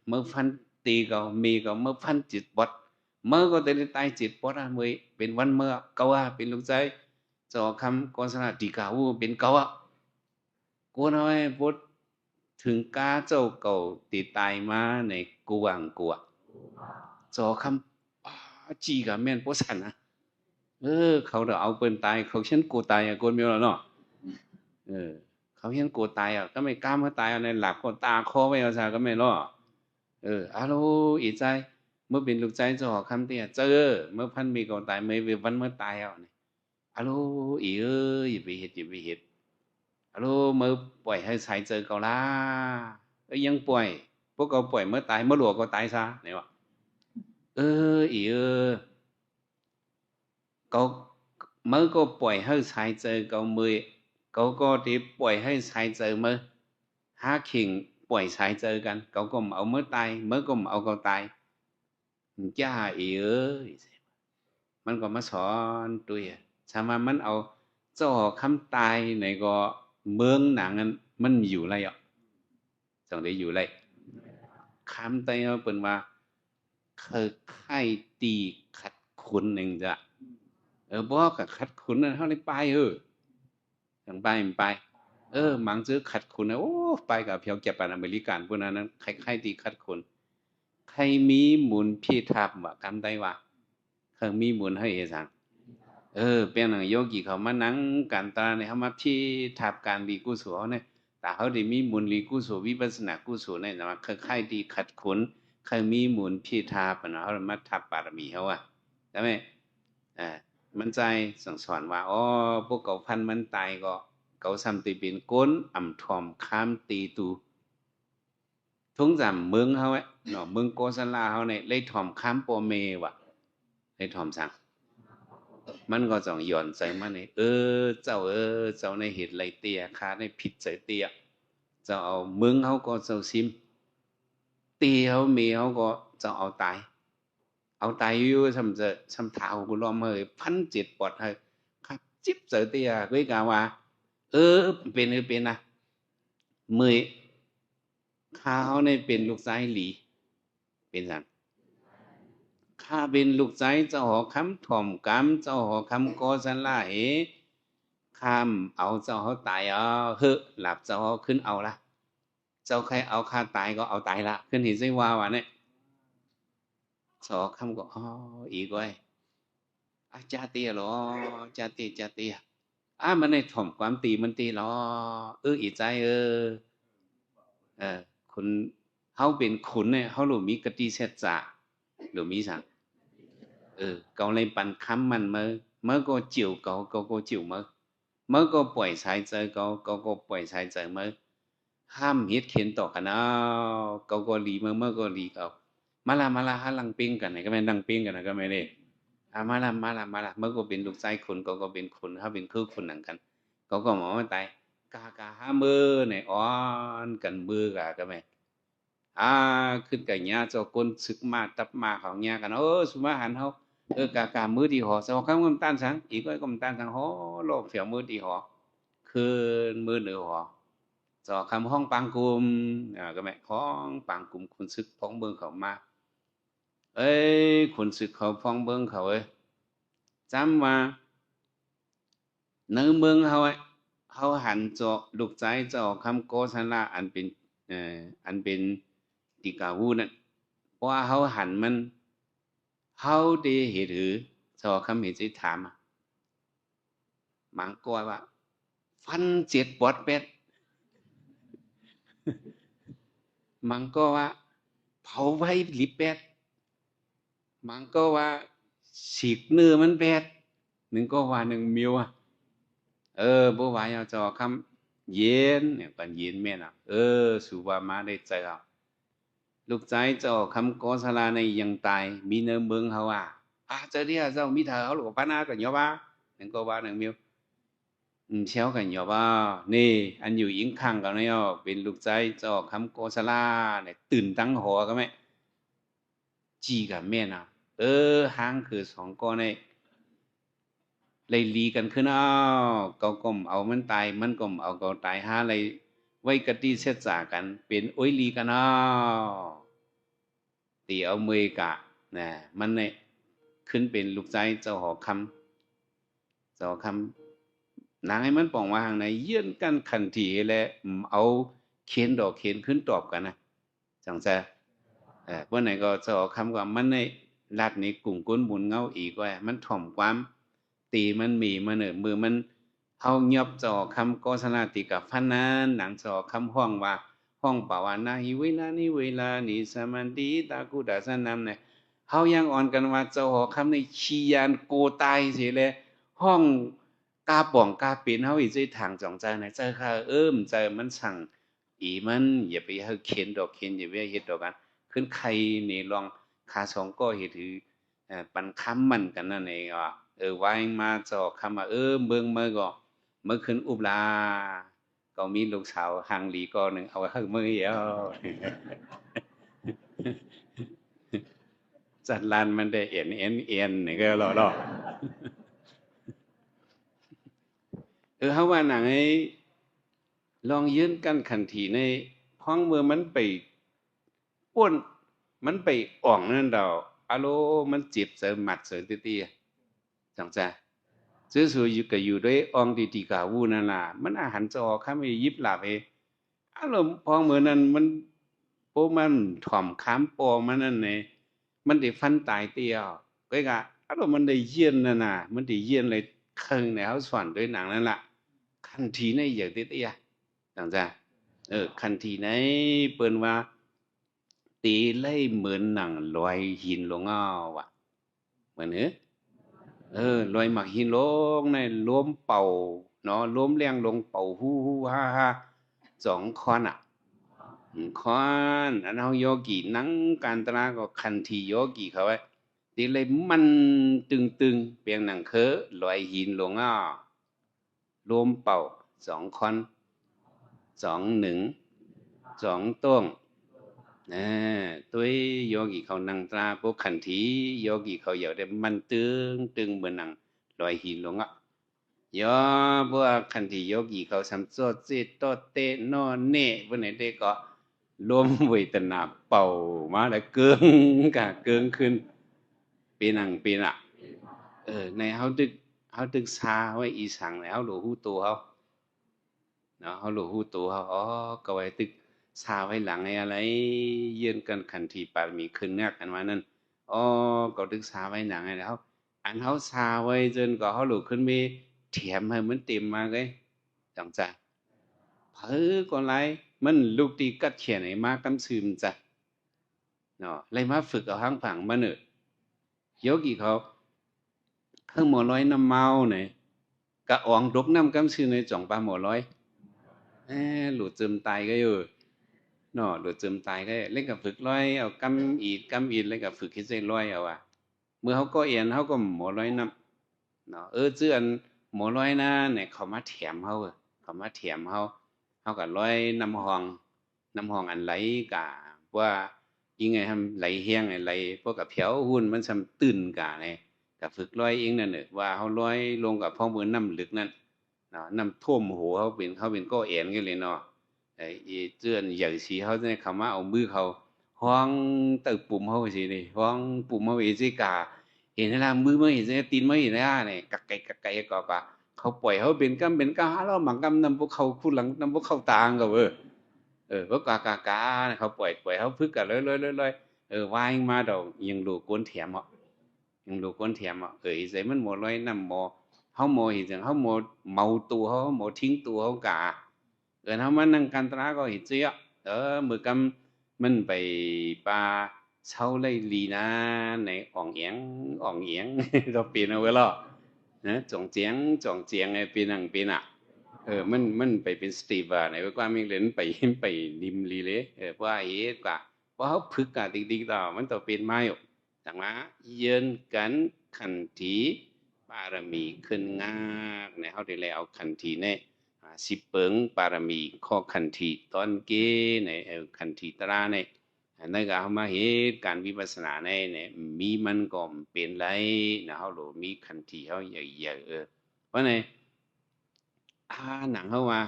เมื่อฟันตีก็มีก็เมื่อฟันจิตบดเมื่อก็ได้ตายจิตบดมือเป็นวันเมื่อเกาเป็นลูกใจเจ้าคำโกสลาตีกาวูเป็นเกากูน้อยพุทธถึงกาเจ้าเก่าติดตายมาในกวางกัวจอคำจีกับแม่นพวกสันนะเขาเดี๋ยวเอาเปิ้นตายเขาเช่นกูตายกูมีแล้วเนาะเขาเห็นกูตายก็ไม่กล้ามาตายในหลับก็ตาคอไว้เอาซะก็ไม่รอโลอีใจเมื่อเป็นลูกใจจอคำเตี้ยเจอเมื่อพันมีก็ตายไม่เววันเมื่อตายเนี่ยโลอีอย่าไปเฮ็ดอย่าไปเฮ็ดโลเมื่อปล่อยให้สายเจอเขาล่ะยังปล่อยพวกเขาปล่อยเมื่อตายเมื่อหลวงก็ตายซะเนี่ยวะอีเขาเมื่อก็ปล่อยให้สายเจอเขามือเขาก็ที่ปล่อยให้สายเจอมือขิงปล่อยสายเจอกันเขาก็เอาเมื่อตายเมื่อก็เอาเขาตายจ้ามันก็มาสอนตัวชามามันเอาเจ้าคำตายในก็เมืองหนังนั้นมันอยู่ไรจังได้อยู่ไรคำตายเอาเป็นว่าเคยไข่ตีขัดขุนหนึ่งจ้ะบอกกับขัดขุนนั่นเท่าไรไปอย่างไปมันไปมังซื้อขัดขุนนะโอ้ไปกับเพียวเก็บปันอเมริกันพวกนั้นใครตีขัดขุนใครมีหมุนพี่ทับว่ากำได้ว่า เคยมีบุญให้สังเป็นหนังโยกีเขามานั่งกันตาเนี่ยเขามาที่ทับการดีกุศลเนี่ยแต่เขาได้มีบุญดีกุศลวิปัสสนากุศลเนี่ยนะว่าใครดีขัดขุนใครมีบุญพี่ทับนะเขามาทับบารมีเขาอะใช่ไหมมันใจสั่งสอนว่าอ๋อพวกเขาพันมันตายก็เขาซ้ำตีเป็นก้นอ่ำทอมข้ามตีตูทุ่งจำเมืองเขาเนาะเมืองโกศลาเขาเนี่ยเลยทอมข้ามโปเมวะเลยทอมสั่งมันก็ต้องย้อนใจมันนี่เจ้าเจ้าในเหตุไรเตียข้าในผิดใจเตียเจ้าเอาเมืองเขาก็เจ้าซิมตีเขาเมีเขาก็เจ้าเอาตายอยู่ทำเท้ากูล้อมเฮย1,700 ปอดเฮยครับจิ๊บเจอเตียกุ้ยกาว่าเป็นนะมือข้าเขาในเป็นลูกชายหลีเป็นสันข้าเป็นลูกชายเจ้าหอคำถ่อมกำเจ้าหอคำกอสันล่าข้ามเอาเจ้าเขาตายหลับเจ้าเขาขึ้นเอาละเจ้าใครเอาข้าตายก็เอาตายละขึ้นเห็นไส้ว่าวะเนี่ยสอคำก็อีกไว้จาเตียหรอจาเตียมันในถ่อมความตีมันตีหรออีใจคุณเขาเป็นขุนเนี่ยเขาหลุมีกติเสจจะหรือมีสั่งcậu lên bàn khám mình mới có chịu cậu có chịu mới có buổi sai chơi cậu có buổi sai chơi mới ham hết khiến tổ cả nó cậu có lý mới có lý cậu mà là ha lăng pinกันไหนก็ไม่ดังปิ้งกันนะก็ไม่ได้มาละเมื่อก็เป็นลูกชายคุณก็เป็นคุณเขาเป็นคือคุณหนังกันเขาก็หมอมาตายกาหามือเนี่ยอ้อนกันมือกะก็ไม่ขึ้นกับญาเจ้าคนศึกมาตับมาเขาญากันสุมาหันเขากามือดีหอสองคำก็ต้านสังอีกก็ต้านสังโหโลกเสียวมือดีหอคืนมือเหนือหอจอคำห้องปังกุมก็ไม่ห้องปังกุมคุณศึกพ้องเบิ้งเขามาคุณศึกเขาพ้องเบิ้งเขาจำว่าเนื้อเมืองเขาหันจอลูกใจจอคำโกสันละอันเป็นติกาวูนั่นเพราะว่าเขาหันมันเขาได้เหตุหรือจอคำเหตุที่ถามมังกรว่า1,700 ปอดเป็ดมังก็ว่าเผาไว้หลิบเป็ดมังก็ว่าฉีกเนื้อมันเป็ดหนึ่งก็ว่าหนึ่งมิวบัววายจอคำเย็นเนี่ยปันเย็นแม่น่ะสุวามาได้ใจเราลูกใจเจ้าคำกอสลาในยังตายมีเนื้อเมืองเขาเจ้าเดียเจ้ามีเธอเขาหลวงป้านากันยอบ้าหนึ่งก็ว่าหนึ่งมิวเช้ากันยอบ้านี่อันอยู่ยิงข้างกันเนี่ยเป็นลูกใจเจ้าคำกอสลาเนี่ยตื่นตั้งหัวก็ไหมจีกับแม่น่ะห้างคือ2 ก้อนเนี่ยเลยลีกันขึ้นก็กลมเอามันตายมันกลมเอาก็ตายเลยไว้กติเสจากันเป็นลีกันตีเอามือกะนะมันเนี่ยขึ้นเป็นลูกใจเจ้าหอคำนางให้มันป่องว่าทางไหนเยื่อนกันขันทีและเอาเขียนดอกเขียนขึ้นตอบกันนะจังจะเมื่อไหนก็เจ้าหอคำว่ามันในรัดในกลุ่มก้นบุญเงาอีกว่ามันถ่อมความตีมันมีมันมือมันเฮาเงียบจอคำโฆษณาติกับพันนั้นหนังจอคำห้องว่าห้องป่าวานาหิเวลานี้เวลานี้สมันดีตากูดาสนำเนี่ยเฮายังอ่อนกันว่าเจ้าหอคำในชียานโกตายเสียเลยห้องกาป่องกาเป็นเฮาอีกใจทางจ่องใจนะเจ้าค่ะใจมันสั่งมันอย่าไปเฮาเข็นดอกเข็นอย่าไปเฮ็ดดอกกันขึ้นใครนี่ลองขา2ก็เฮ็ดถือปันค้ำมันกันนั่นเองวายมาจอคำว่าเมืองเมื่อก็เมื่อคืนอุบลาก็มีลูกสาวหางหลีก็หนึ่งเอาไว้มือเดียวจัดลานมันได้เอ็นนี่ก็รอเขาว่าหนังไอ้ลองยืนกันขันทีในห้องเมื่อมันไปป้วนมันไปอ่องนั่นดอกอโลมันเจ็บเสือหมัดเสือตีจังจ้ะซื่อๆอยู่ก็อยู่ด้วยองดีๆกาวูนั่นล่ะมันอาหารจอข้าไม่ยิบหลับอารมณ์พองเหมือนนั้นมันโมันถ่อมค้ามปอมันนั่นไงมันได้ฟันตายเตียวก็ อารมณ์มันได้เย็นน่ะมันได้เย็นเลยเครื่องในเขาสอนด้วยหนังนั่นล่ะคันทีในอย่างเตี้ยๆจังจ้ะคันทีในเปิ้นว่าตีเลยเหมือนหนังลอยหินลงเอาว่ะเหมือนลอยหมักหินลงในล้มเป่าเนาะล้มแรงลงเป่าฮู้ฮู้ฮ่าฮ่าสองคอนอ่ะคอนอันเฮาโยกีหนังการตราก็คันทีโยกีเขาไว้ตีเลยมันตึงๆเปียงหนังเคอลอยหินลงอ้อล้มเป่าสองคอนสองหนึ่งสองต้งตุ้ยโยกีเขานั่งตราปุ๊บขันทีโยกีเขาอยากได้มันตึงเหมือนหนังลอยหินลงอ่ะยอบัวขันทีโยกีเขาสำโซจิตโตเตโนเน่พวกไหนได้ก็ลมเวทนาเป่ามาแล้วเกิงกะเกิงขึ้นปีนังปีน่ะในเขาดึกซาไว้อีสังแล้วเขาหลูหูตัวเขาเนาะเขาหลูหูตัวเขาก็ไว้ตึกซาไว้หลังไอ้อะไรเยือนกันขันทีปารมีขึ้นเงือกอันว่านั่นก็ดึกซาไว้หนังไอ้แล้วอันเขาซาไว้จนก็เขาหลูขึ้นมีเถียมให้มันเต็มมาเลยจังจ้ะเพ้อก่อนไรมันลูกตีกัดเขียนไอ้มากำซึมจ้ะเนาะเลยมาฝึกเอาห้างผังมาเนอะโยกีเขาเครื่องหมอร้อยน้ำเมาเนี่ยกะอ่องดกน้ำกำซึมในจ่องปลาหมอร้อยหลุดซึมตายก็อยู่เนาะหลุดซึมตายก็เล่นกับฝึกร้อยเอากำอีดเล่นกับฝึกคิดใจร้อยเอาว่ะเมื่อเขาก็เอียนเขาก็หมอร้อยน้ำเนาะเจือนหมอร้อยนะเนี่ยเขามาแถมเขามาแถมเขากับร้อยน้ำห้องอันไหลกะว่ายังไงทำไหลเฮียงไงไหลพวกกับเผียวหุ่นมันทำตื่นกะเนี่ยกับฝึกร้อยเองนั่นเนอะว่าเขาร้อยลงกับพ่อมือน้ำลึกนั่นเนาะน้ำท่วมหัวเขาเป็นก็เอ็นกันเลยเนาะไอ้เจือนอย่างสีเขาเนี่ยเขามาเอามือเขาห้องตึกปุ่มเขาสินี่ห้องปุ่มเขาเอซิกาเห็นแล้วมือไม่เห็นตีนไม่เห็นแล้วเนี่ยกักไก่ก็เขาปล่อยเขาเป็นก้าแล้วหมังกำนำพวกเขาคู่หลังนำพวกเขาตางกับพวกกาเขาปล่อยเขาพึกกันเลยว่ายมาดอกยังดูก้นแถมอ่ะยังดูก้นแถมอ่ะใส่มันหมดเลยน้ำหมอเขาหมอเห็นจังเขาหมอเมาตัวเขาหมอทิ้งตัวเขากาเขามานั่งกันตราก็เห็นเจี๊ยมือกำมันไปปลาเช่าไล่ลีนะในอ่องเอียงเราเปลี่ยนเอาไว้แล้วนะจ่องเจียงไอ้ปีนังมันไปเป็นสตีฟในว่ามีเล่นไปนิมลีเลยว่ากว่าว่าเขาพึกกะติ๊กต่อมันต่อเป็นไม้ต่างมาเยือนกันขันทีบารมีขึ้นงากในเขาได้แล้วเอาขันทีเนี่ยสิเปิงบารมีข้อขันทีตอนเก้ในขันทีตราเนี่ยนั่นก็เอามาเหตุการวิปัสสนาเนี่ยมีมันก็เป็นไรนะเขาหลมีขันทีเขาใหญ่เพราะในหนังเขาว่า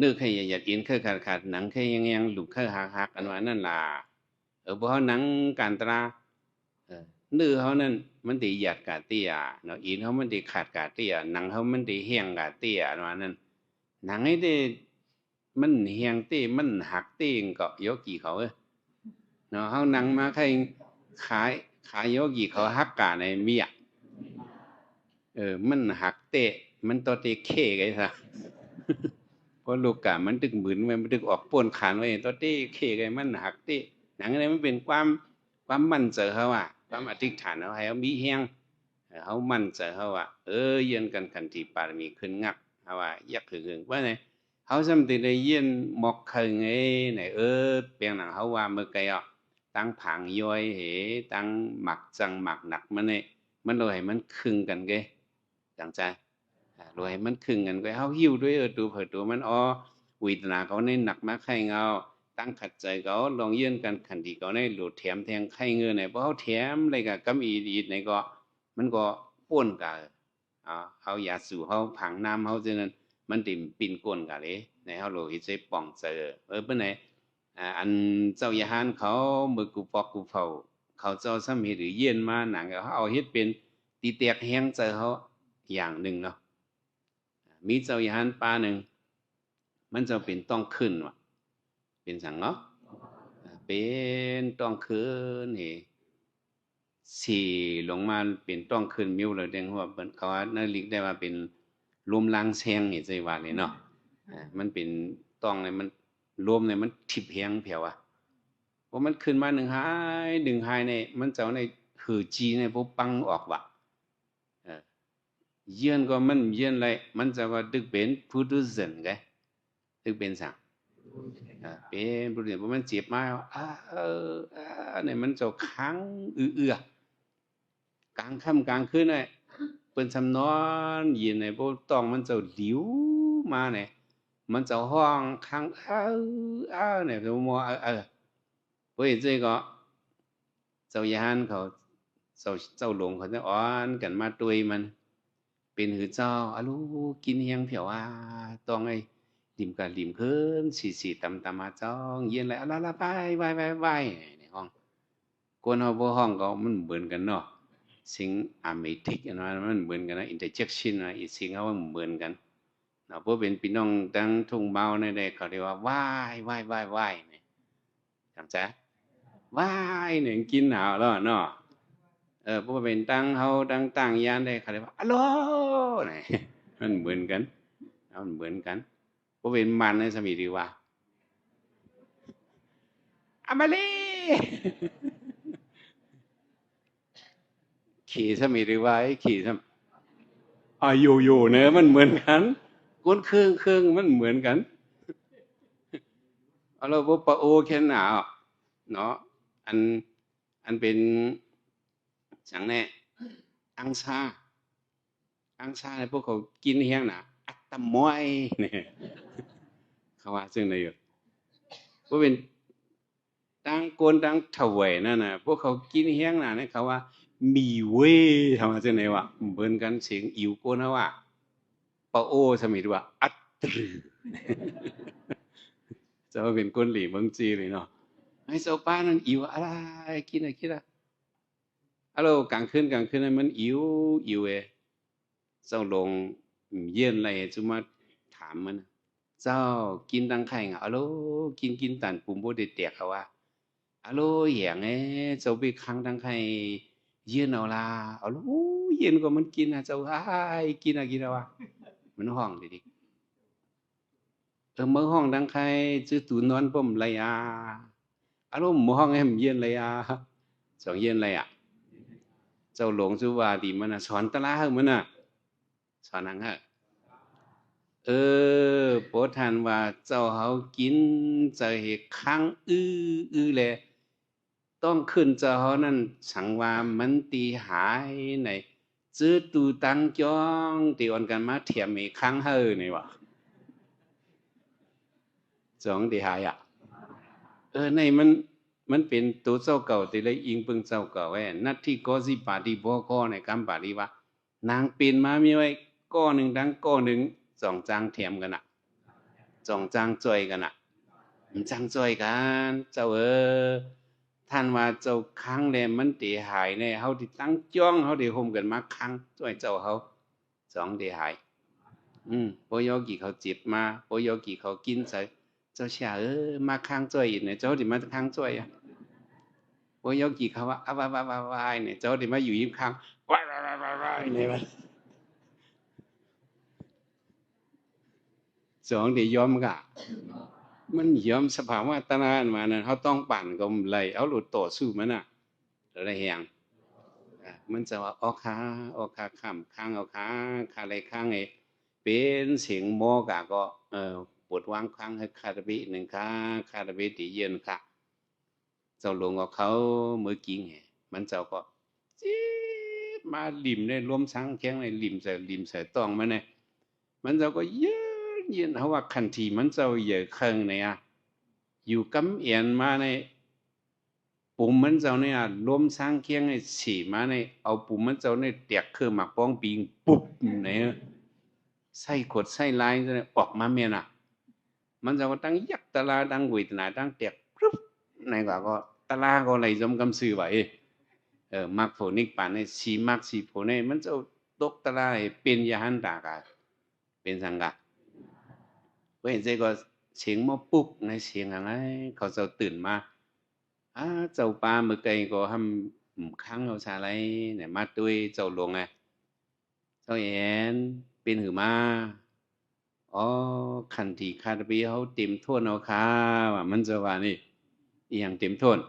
นึกให้อยากอินเคยขาดหนังแค่ยังหลุดเคยหักอันว่านั่นล่ะเพราะหนังการตราเออนื้อเขานั่นมันตีหยาดกาเตียเนาะอินเขามันตีขาดกาเตียหนังเขามันตีเฮียงกาเตียอันว่านั่นหนังไอ้เด้มันเฮียงเต้มันหักเต้ก็โยกีเขาเนาะเขาหนังมาใครขายโยกีเขาหักกาในเมียมันหักเตะมันตัวเตะเคไงซะเพราะลูกกะมันตึกหมื่นมันตึกออกป่วนขานไว้ตัวเตะเคไงมันหักเตะหนังอะไรมันเป็นความมั่นใจเขาว่าความอธิษฐานเขาให้เขามีแฮงเขามั่นใจเขาว่าเยือนกันขันติปารมีขึ้นงักเขาว่ายักถึงว่าไงเขาสำติได้เยือนหมอกเคิงไอ้ไหนเปียงหนังเขาว่าเมื่อไกลตั้งผังย่อยตั้งหมักจังหมักหนักมันเนี่ยมันเลยมันคึงกันไงจังใจรวยมันคึงกันก็เขาหิวด้วยตัวเผยตัวมันวิตนาเขาในหนักมากใครเงาตั้งขัดใจเขาลองยื่นกันขันดีเขาในหลุดแถมแทงไข่เงินไหนเพราะเขาแถมอะไรกับกำอีดในก็มันก็ป้วนกันเขาอยากสู่เขาผังน้ำเขาเจนั้นมันติ่มปินก้นกันเลยในเขาโลหิตใจป่องเจอเป็นไหนอันเจ้ายาหานเขามือกูปอกกูเผาเขาเจ้าซ้ำเหตุหรือเย็นมาหนังเขาเอาเฮ็ดเป็นตีเตียกแห้งเจอเขาอย่างหนึ่งเนาะมีเจ้าอยหันปลาหนึ่งมันจะเป็นต้องขึ้นว่ะเป็นสังเนาะเป็นต้องขึ้น สี่ลงมาเป็นต้องขึ้นมิ้วเลยเด้งว่าเขาว่านั่นลิกได้ว่าเป็นลมล้างแซงนี่ใจว่าเลยเนาะมันเป็นต้องเลยมันรวมเลยมันทิพแหงเพียวอ่ะเพราะมันขึ้นมาหนึ่งหายเนี่ยมันจะในหือจีเนี่ยพวกปังออกว่ะเยื่อนก็มันเยื่อนเลยมันจะว่าดึกเป็นผู้ดูเสินไงดึกเป็นสั่งเป็นผู้ดูเสินเพราะมันเจ็บมากเนี่ยมันจะค้างกลางค่ำกลางคืนเนี่ยเปิ้นสำนอนยินเนี่ยพวกต้องมันจะหลิวมาเนี่ยมันจะห้องค้างเนี่ยจะมัวเพราะ这个เจ้ายานเขาเจ้าหลงเขาจะอ้อนกันมาตุยมันเป็นหือเจ้าอะลูกินเฮียงเผียวต้องไอ้ริมกันริมเคินสีตำมาจ้องเย็นเลยอะละไปในห้องกวนเฮาบ่ห้องก็มันเหมือนกันเนาะสิ่งอะเมทิกนะมันเหมือนกันนะอินเตอร์เจคชั่นนะอีสิ่งเฮามันเหมือนกันเนาะบ่เป็นพี่น้องตั้งทุ่งเบาในได้เขาเรียกว่าว่ายนี่จำจ๊ะว่ายเนี่ยกินหนาวแล้วเนาะเพราะว่าเป็นตั้งเฮาตั้งยานได้เขาเรียกว่าอะโลนี่มันเหมือนกันมันเหมือนกันเพราะเป็นมันในสมัยดีว่าอามาลีขี่สมัยดีว่าขี่สมัยอยู่เนอะมันเหมือนกันก้นเครื่องมันเหมือนกันเอาเราบ่ปะโอแค่หนาวเนาะอันเป็นจังแน่อังซาเนี่ยพวกเขากินเฮียงน่ะอัตตะมอยเนี่ยเขาว่าซึ่งในอยู่พวกเป็นตั้งโกนตั้งถวายนั่นน่ะพวกเขากินเฮียงน่ะเนี่ยเขาว่ามีเว้ทำมาซึ่งในว่าเหมือนกันเสียงอิ๋วโกนว่าปะโอสมัยว่าอัตตรึจะเป็นก้นหลีเมืองจีเลยเนาะไอ้เจ้าป้านั่นอิ๋วอะไรกินอะไรคิดอะฮัลโหลกลางคืนนั้นมันอิ๋วเจ้าลงเย็นอะไรจุมาถามมันเจ้ากินตังไข่งอะโลกินตันปุ่มโบเด็ดเตียกเขาว่าอะโลอย่างเจ้าไปค้างตังไข่เย็นเอาละอะโลเย็นกว่ามันกินนะเจ้ากินเอาวะมันห้องดิเมื่อห้องตังไข่จื้อตูนอนป่มไรอะโลหมู่ห้องให้มันเย็นเลยสองเย็นเลยเจ้าหลงจุว่าดีมันสอนตะลาเหมันสอนนังโปรทานว่าเจ้าเฮากินจะเหตุค้างแลต้องขึ้นเจ้าเฮานั่นสังว่ามันตีหายในจื้อตูตังจ้องตีอ่อนกันมาเถียมอีกครั้งนี่ว่าสองตีหายในมันเป็นตัวเจ้าเก่าตีเลยอิงปึงเจ้าเก่านัดที่ก็สิปาฏิบ่ก็ในกำปาฏิว่านางเป็นมามีไว้ก้อหนึ่งดังก้อหนึ่งสองจางเทียมกันสองจางจ่อยกันจางจ่อยกันเจ้าท่านว่าเจ้าค้างแลมันตีหายในเฮาที่ตั้งจ้องเฮาได้ห่มกันมาค้างจ่อยเจ้าเฮาสองตีหายโปโยกี่เขาจิบมาโปโยกี่เขากินใส่เจ้าเสียมาค้างจ่อยเนี่ยเจ้าที่มาค้างจ่อยโปโยกี่เขาว่าว้ายเนี่ยเจ้าที่มาอยู่ยิ้มค้างว้ายเนี่ยสองเดี๋ยวยอมกะมันยอมสภาวะตนานมานะเขาต้องปั่นก็เลยเอาหลุดต่อสู้มันอะไรอย่างมันจะว่าออกขาขำข้างเอาขาอะไรข้างเป็นเสียงโมกะก็ปวดวางข้างให้คาราบิหนึ่งค่ะคาราบิตีเย็นค่ะเจ้าหลวงเอาเขาเมื่อกี้ไงมันเจ้าก็จี๊บมาลิมได้ร่วมช้างแข้งในลิมใส่ต้องมันเนี่ยมันเจ้าก็เย็นเขาว่าคันทีมันเจ้าเหยื่อเคิงเนี่ยอยู่กำเอียนมาในปุ่มมันเจ้าเนี่ยร่วมสร้างเคียงไอ้ฉีมาในเอาปุ่มมันเจ้าเนี่ยเตียกคือหมักป้องปิงปุ๊บเนี่ยไส้ขดไส้ลายเนี่ยออกมาเมียน่ะมันจะว่าตั้งยักตะลาตั้งวิตนาตั้งเตียกปุ๊บในก็ตะลาก็ไหลจมกำซื้อไว้มักโผนิกป่านในสีมักสีโผในมันจะตกตะลาเป็นยาหันตากาเป็นสังกะเว้นใจก็เสียงมาปุ๊บในเสียงอะไรเขาจะตื่นมาเจ้าปลาเมื่อไกลก็ท ข้างเอาชาไรเนี่ยมาด้วยเจ้าหลวงไงเจ้าแอนเป็นหือมาอ๋อคันที่คาดบีเขาเต็มโทนเอาค่ะว่ามันจะว่านี่อีหยังเต็มโทน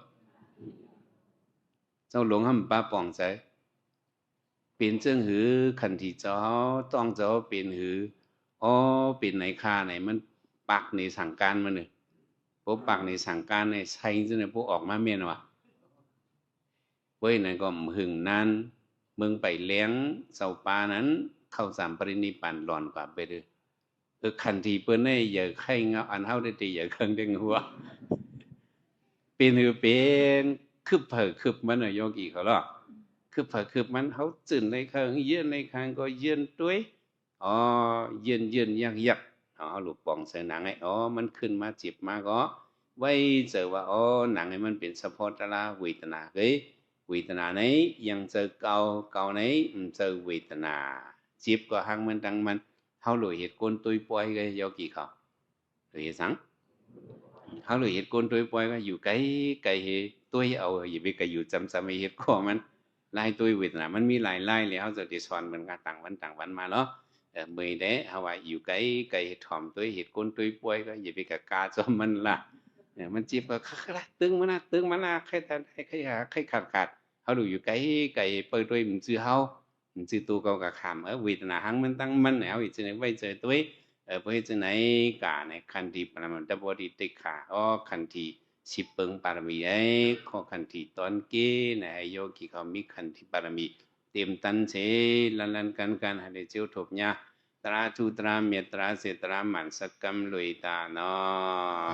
เจ้าหลวงห้ำป้าป่องใจเป็นเจิ้งหือคันที่เจ้าต้องเจ้าเป็นหืออ๋อเป็นไหนคาไหนมันปักในสั่งการมันเนี่ยพวกปักในสั่งการในใช้จะเนี่ยพวกออกมาเมียนวะเว้ยนั่นก็หึงนั้นมึงไปเลี้ยงเสาปลานั้นเข้าสามปรินิพพานหลอนกว่าไปเด้อคันที่เปิ้นได้อย่าไข่เงาอันเฮาได้ตีอย่าเครื่องเด้งหัวเป็นหือเป็นคึบเผอคึบมันน่ะโยกีเขาหรอกคึบเผอคึบมันเฮาจื่นในเครื่องเยือนในคางก็เยือนด้วยอ๋อเยือนยักเฮาลูกปองใส่หนังไอ้อ๋อมันขึ้นมาจิบมาก็ไว้เจอว่าอ๋อหนังไอ้มันเป็นเฉพาะแต่ละเวทนาเฮ้ยเวทนาไหนยังเจอเก่าไหนเจอเวทนาจิบก็หังมันดังมันเฮาเลยเหตุกลตุยปล่อยก็โยกีเขาเลยสัง เขาเลยเหตุกลโดยปล่อยก็อยู่ไกลเหตุตัวเอาอย่าไปไกลอยู่จำเหตุข้อมันลายตัวเวทนามันมีหลายลายเลยเขาจะดิสอนเหมือนกันต่างวันมาเนาะเมื่อได้เขาว่าอยู่ไกลเหตุถ่อมตัวเหตุกลตัวป่วยก็อย่าไปกะกาจอมมันละเนี่ยมันจีบก็คักละตึงมันละใครแต่ใครขาดเขาดูอยู่ไกลเปิดตัวมันจื้อเขามันจื้อตัวเก่ากับขามเวทนาหังมันตั้งมันแล้วอีกจะไหนไว้เจอตัวเพราะฉะนั้นการในคันธีปรมัตถบริติขาอ๋อคันธีสิบเปิงปารมีไอ้ข้อคันธีตอนเก้ในโยกีเขามีคันธีปารมีเต็มตันเชลันกันให้เจ้าทบเนี่ยตราทุตราเมตราเสตรามันสกรรมลุยตาเนาะ